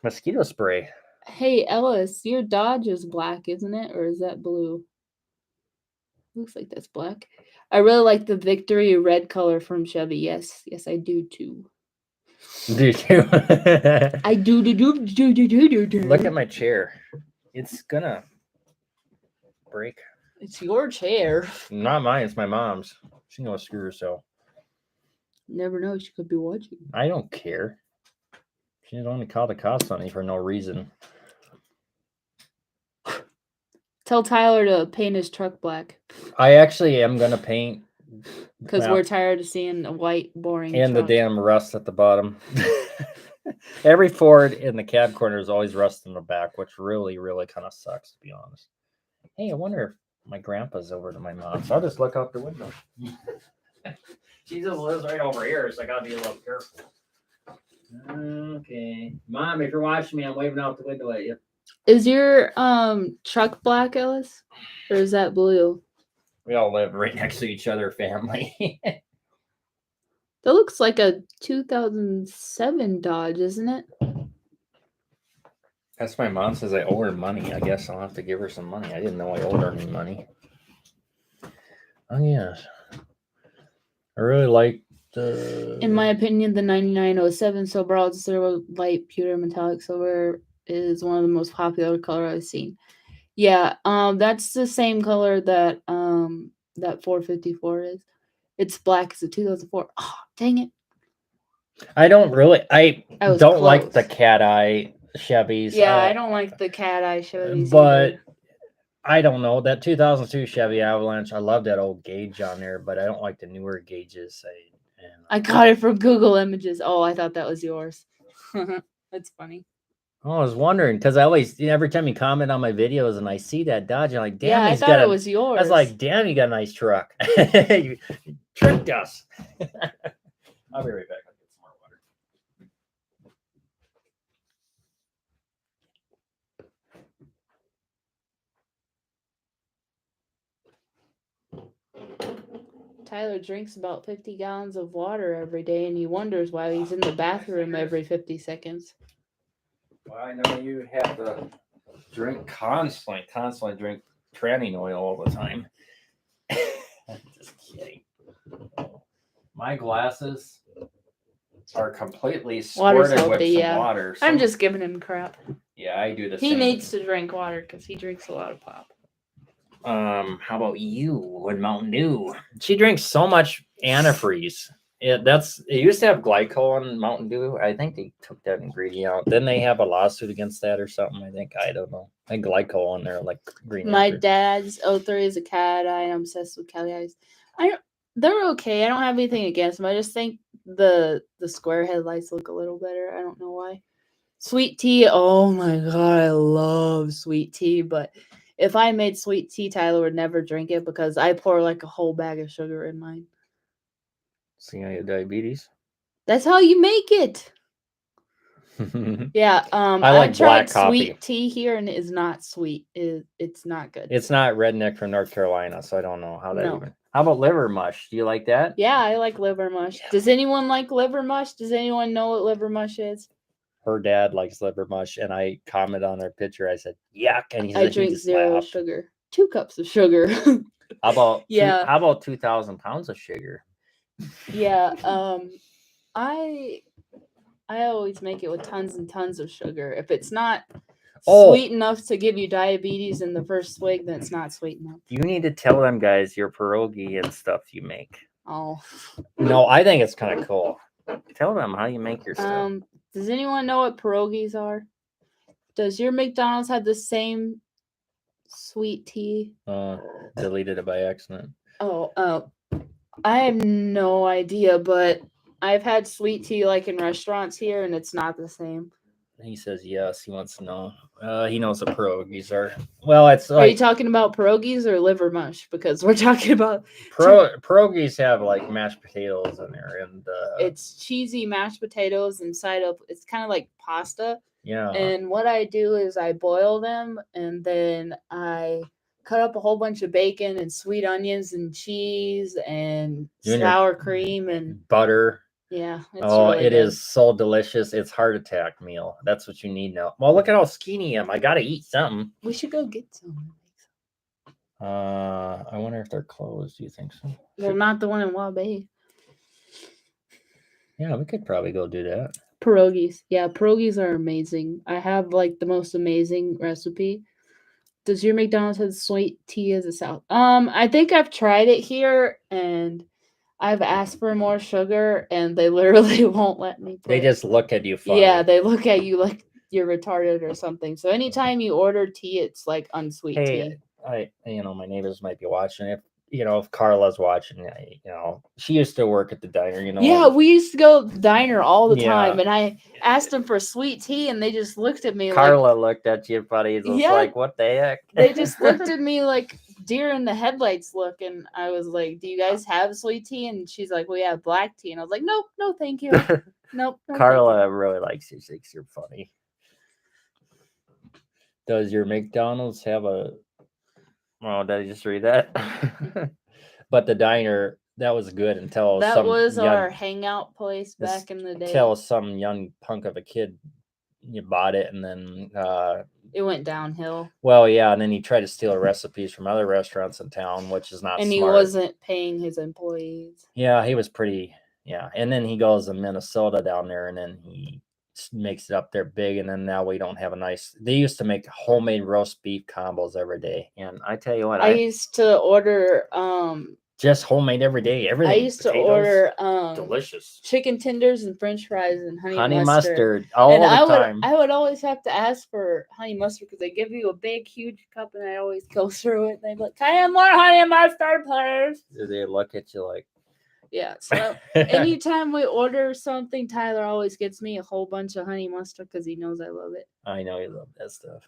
mosquito spray. Hey, Ellis, your Dodge is black, isn't it? Or is that blue? Looks like that's black. I really like the Victory red color from Chevy. Yes, I do too. Do you? I do. Look at my chair. It's gonna break. It's your chair. Not mine. It's my mom's. She knows screw herself. Never know. She could be watching. I don't care. She's only called the cops on me for no reason. Tell Tyler to paint his truck black. I actually am gonna paint. Because we're tired of seeing a white, boring and truck. the damn rust at the bottom. Every Ford in the cab corner is always rust in the back, which really, really kind of sucks, to be honest. Hey, I wonder if my grandpa's over to my mom's. I'll just look out the window. She just lives right over here, so I gotta be a little careful. Okay. Mom, if you're watching me, I'm waving out the window at you. Is your truck black, Ellis? Or is that blue? We all live right next to each other, family. That looks like a 2007 Dodge, isn't it? That's my mom says I owe her money. I guess I'll have to give her some money. I didn't know I owed her any money. Oh, yes. I really like the... In my opinion, the 9907 Silver Silver Light Pewter Metallic Silver is one of the most popular colors I've seen. Yeah, that's the same color that that 454 is. It's black as a 2004. Oh, dang it. I don't really... I don't close. like the cat eye Chevys. Yeah, I don't like the cat eye Chevys. But either. I don't know. That 2002 Chevy Avalanche, I love that old gauge on there, but I don't like the newer gauges. I got it from Google Images. Oh, I thought that was yours. That's funny. Oh, I was wondering because I always, every time you comment on my videos and I see that Dodge, I'm like, damn, yeah, I thought it was yours. I was like, damn, you got a nice truck. You tricked us. I'll be right back. I'll get some more water. Tyler drinks about 50 gallons of water every day, and he wonders why he's in the bathroom every 50 seconds. Well, I know you have to drink constantly drink tranny oil all the time. Just kidding. My glasses are completely squirted with some water. So I'm just giving him crap. Yeah, I do the same. He needs to drink water because he drinks a lot of pop. How about you and Mountain Dew? She drinks so much antifreeze. It used to have glycol in Mountain Dew. I think they took that ingredient out. Then they have a lawsuit against that or something. I don't know. I think glycol in there, like green. My dad's 03 is a cat eye. I'm obsessed with cat eyes. They're okay. I don't have anything against them. I just think the square headlights look a little better. I don't know why. Sweet tea. Oh my god, I love sweet tea. But if I made sweet tea, Tyler would never drink it because I pour like a whole bag of sugar in mine. See, I have diabetes. That's how you make it. Yeah. I like black coffee. Sweet tea here, and it is not sweet. It's not good. It's not redneck from North Carolina, so I don't know how that even. How about liver mush? Do you like that? Yeah, I like liver mush. Yeah. Does anyone like liver mush? Does anyone know what liver mush is? Her dad likes liver mush, and I commented on their picture. I said, yuck. And he said, I drink 0 sugar. 2 cups of sugar. How about how about 2,000 pounds of sugar? Yeah. I always make it with tons and tons of sugar. If it's not sweet enough to give you diabetes in the first swig, then it's not sweet enough. You need to tell them guys your pierogi and stuff you make. Oh. No, I think it's kind of cool. Tell them how you make your stuff. Does anyone know what pierogies are? Does your McDonald's have the same sweet tea? Deleted it by accident. I have no idea, but I've had sweet tea like in restaurants here, and it's not the same. He says yes. He wants to know. He knows what pierogies are. Well, it's like. Are you talking about pierogies or liver mush? Because we're talking about pierogies have like mashed potatoes in there, and it's cheesy mashed potatoes inside of. It's kind of like pasta. Yeah. And what I do is I boil them, and then I cut up a whole bunch of bacon and sweet onions and cheese and sour cream and butter. Yeah. It is so delicious. It's heart attack meal. That's what you need now. Well, look at how skinny I am. I gotta eat something. We should go get some. I wonder if they're closed. Do you think so? Well, not the one in Waubay. Yeah, we could probably go do that. Pierogies. Yeah, pierogies are amazing. I have like the most amazing recipe. Does your McDonald's have sweet tea as a salad? I think I've tried it here, and I've asked for more sugar, and they literally won't let me. They just look at you funny. Yeah, they look at you like you're retarded or something. So anytime you order tea, it's like unsweet tea. My neighbors might be watching. If Carla's watching, she used to work at the diner. Yeah, we used to go to the diner all the time, and I asked them for sweet tea, and they just looked at me. Carla looked at you funny. It's like, what the heck? They just looked at me like deer in the headlights look, and I was like, "Do you guys have sweet tea?" And she's like, "We have black tea," and I was like, "Nope, no, thank you, nope." No, Carla really likes you. She thinks you're funny. Does your McDonald's have a? Oh, did I just read that? But the diner, that was good until that was our hangout place back in the day. Until some young punk of a kid you bought it, and then it went downhill. Well, yeah, and then he tried to steal recipes from other restaurants in town, which is not smart. And he wasn't paying his employees. Yeah, he was pretty. Yeah, and then he goes to Minnesota down there, and then he makes it up there big, and then now we don't have a nice. They used to make homemade roast beef combos every day, and I tell you what, I used to order just homemade every day. Everything. I used to order delicious chicken tenders and French fries and honey mustard all the time. I would always have to ask for honey mustard because they give you a big, huge cup, and I always go through it. And they'd be like, "Can I have more honey mustard, please?" They look at you like. Yeah, so anytime we order something, Tyler always gets me a whole bunch of honey mustard because he knows I love it. I know you love that stuff.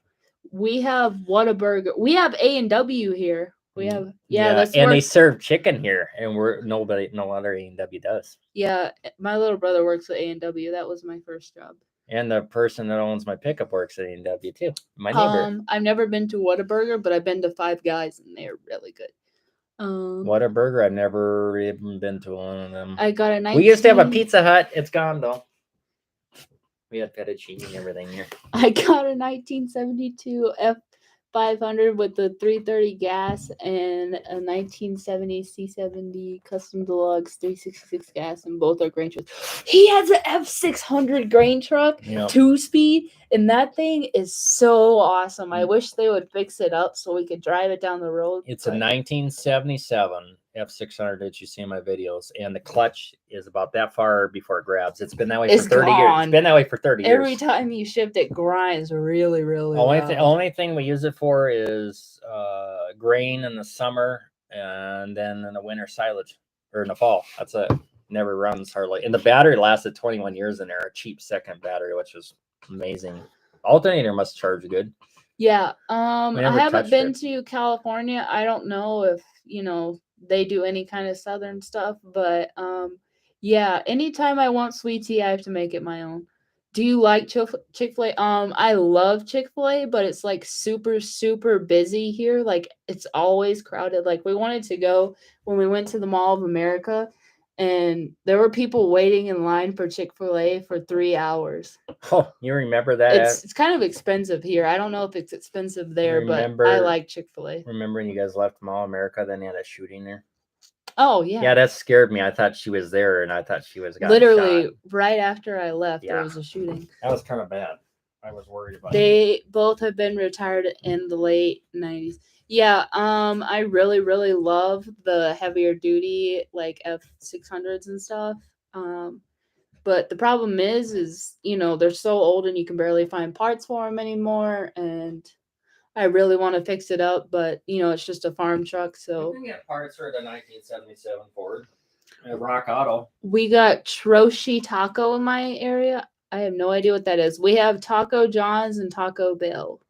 We have Whataburger. We have A&W here. We have they serve chicken here, and no other A&W does. Yeah, my little brother works at A&W. That was my first job. And the person that owns my pickup works at A&W too. My neighbor. I've never been to Whataburger, but I've been to Five Guys, and they're really good. Whataburger, I've never even been to one of them. I got a We used to have a Pizza Hut. It's gone though. We had fettuccine and everything here. I got a 1972 F500 with the 330 gas and a 1970 C70 Custom Deluxe 366 gas, and both are grain trucks. He has an F600 grain truck, 2-speed, and that thing is so awesome. I wish they would fix it up so we could drive it down the road. It's a 1977 F600 that you see in my videos, and the clutch is about that far before it grabs. It's been that way for 30 years. It's been that way for 30 years. Every time you shift, it grinds really, really only thing we use it for is grain in the summer, and then in the winter silage, or in the fall. That's it. Never runs hardly. And the battery lasted 21 years in there, a cheap second battery, which was amazing. Alternator must charge good. Yeah. I haven't been to California. I don't know if, they do any kind of southern stuff, but yeah, anytime I want sweet tea, I have to make it my own. Do you like Chick-fil-A? I love Chick-fil-A, but it's like super, super busy here. Like it's always crowded. Like we wanted to go when we went to the Mall of America, and there were people waiting in line for Chick-fil-A for 3 hours. Oh, you remember that? It's kind of expensive here. I don't know if it's expensive there, but I like Chick-fil-A. Remember when you guys left Mall of America, then they had a shooting there? Oh, yeah. Yeah, that scared me. I thought she was there, and I thought she was literally shot. Right after I left, there was a shooting. That was kind of bad. I was worried about it. They both have been retired in the late 90s. Yeah, I really, really love the heavier duty like F600s and stuff. But the problem is they're so old and you can barely find parts for them anymore. And I really want to fix it up, but it's just a farm truck, so You can get parts for the 1977 Ford at Rock Auto. we got Troshi Taco in my area. I have no idea what that is. We have Taco John's and Taco Bell.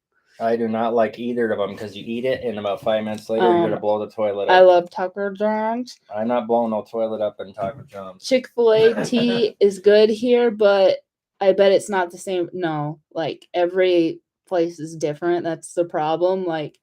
I do not like either of them because you eat it and about 5 minutes later you're gonna blow the toilet up. I love Taco John's. I'm not blowing no toilet up in Taco John's. Chick-fil-A tea is good here, but I bet it's not the same. No, like every place is different. That's the problem. Like,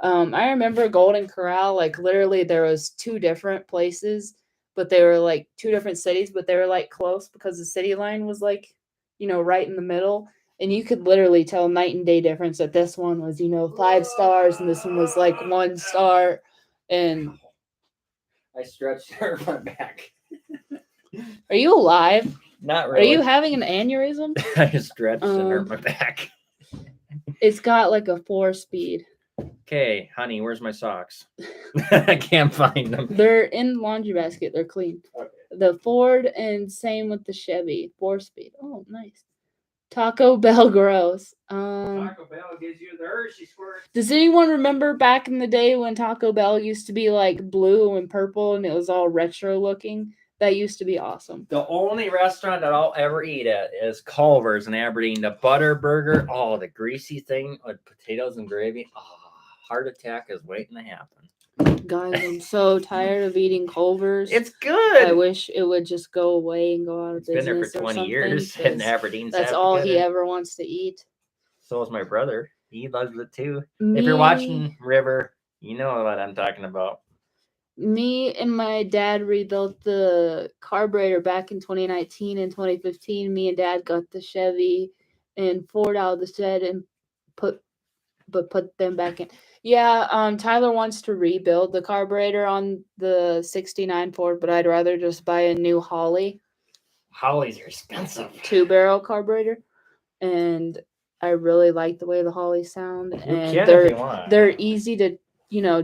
I remember Golden Corral. Like literally, there was two different places, but they were like two different cities, but they were like close because the city line was like, right in the middle, and you could literally tell night and day difference. That this one was 5 stars, and this one was like 1 star, and I stretched hurt my back. Are you alive? Not really. Are you having an aneurysm? I stretched and hurt my back. It's got like a 4-speed. Okay, honey, where's my socks? I can't find them. They're in the laundry basket. They're clean. Okay. The Ford and same with the Chevy 4-speed. Oh, nice. Taco Bell gross. Taco Bell gives you the Hershey squirt. Does anyone remember back in the day when Taco Bell used to be like blue and purple and it was all retro looking? That used to be awesome. The only restaurant that I'll ever eat at is Culver's in Aberdeen. The butter burger, the greasy thing with potatoes and gravy. Heart attack is waiting to happen. Guys, I'm so tired of eating Culver's. It's good. I wish it would just go away and go out of business. Been there for 20 years in Aberdeen. That's all he ever wants to eat. So is my brother. He loves it too. If you're watching River, you know what I'm talking about. Me and my dad rebuilt the carburetor back in 2019 and 2015. Me and Dad got the Chevy and Ford out of the shed and put them back in. Yeah, Tyler wants to rebuild the carburetor on the 69 Ford, but I'd rather just buy a new Holly. Hollies are expensive. 2-barrel carburetor, and I really like the way the Hollies sound. And they're easy to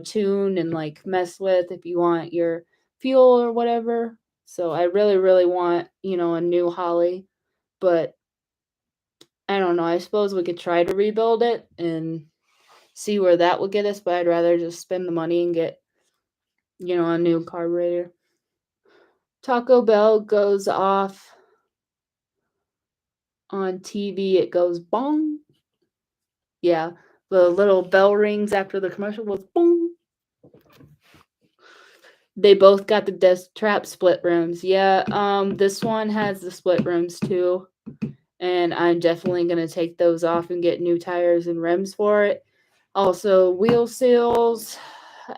tune and like mess with if you want your fuel or whatever. So I really, really want, a new Holly, but I don't know. I suppose we could try to rebuild it and see where that would get us, but I'd rather just spend the money and get, a new carburetor. Taco Bell goes off on TV. It goes bong. Yeah. The little bell rings after the commercial goes boom. They both got the desk trap split rims. Yeah, this one has the split rims too. And I'm definitely going to take those off and get new tires and rims for it. Also, wheel seals,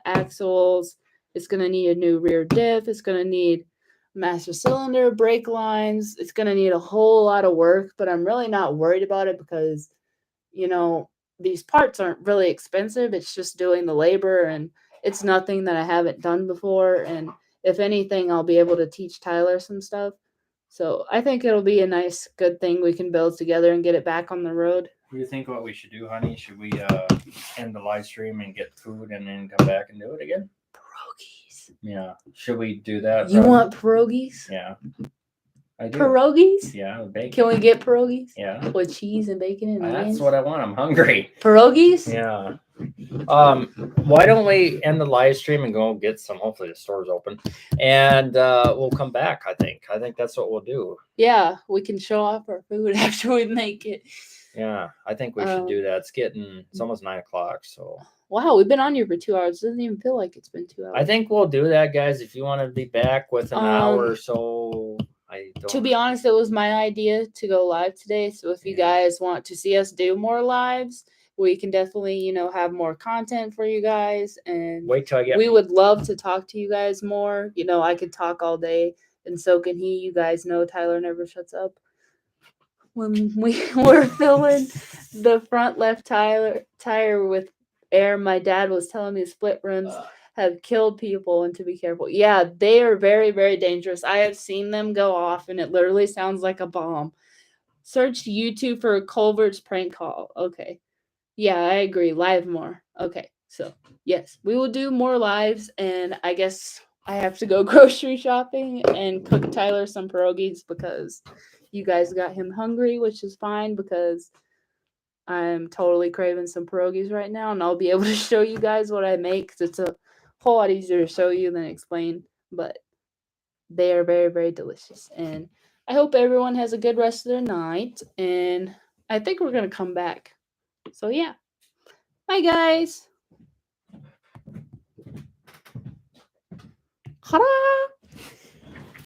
axles. It's going to need a new rear diff. It's going to need master cylinder, brake lines. It's going to need a whole lot of work, but I'm really not worried about it because, these parts aren't really expensive. It's just doing the labor, and it's nothing that I haven't done before. And if anything, I'll be able to teach Tyler some stuff. So I think it'll be a nice, good thing we can build together and get it back on the road. What do you think what we should do, honey? Should we end the live stream and get food and then come back and do it again? Pierogies. Yeah. Should we do that? You want pierogies? Yeah. I do. Pierogies? Yeah, with bacon. Can we get pierogies? Yeah. With cheese and bacon and onions? That's what I want. I'm hungry. Pierogies? Yeah. Why don't we end the live stream and go get some? Hopefully the store's open, and we'll come back. I think that's what we'll do. Yeah, we can show off our food after we make it. Yeah, I think we should do that. It's almost 9 o'clock. So wow, we've been on here for 2 hours. It doesn't even feel like it's been 2 hours. I think we'll do that, guys. If you want to be back with an hour or so. To be honest, it was my idea to go live today. So if you guys want to see us do more lives, we can definitely, have more content for you guys. And wait till I get. We would love to talk to you guys more. I could talk all day, and so can he. You guys know Tyler never shuts up. When we were filling the front left tire with air, my dad was telling me split rims have killed people and to be careful. Yeah, they are very, very dangerous. I have seen them go off and it literally sounds like a bomb. Search YouTube for Culver's prank call. Okay. Yeah, I agree. Live more. Okay. So, yes, we will do more lives. And I guess I have to go grocery shopping and cook Tyler some pierogies because you guys got him hungry, which is fine because I'm totally craving some pierogies right now. And I'll be able to show you guys what I make because it's a whole lot easier to show you than explain. But they are very, very delicious. And I hope everyone has a good rest of their night. And I think we're going to come back. So, yeah. Bye, guys. Ta-da!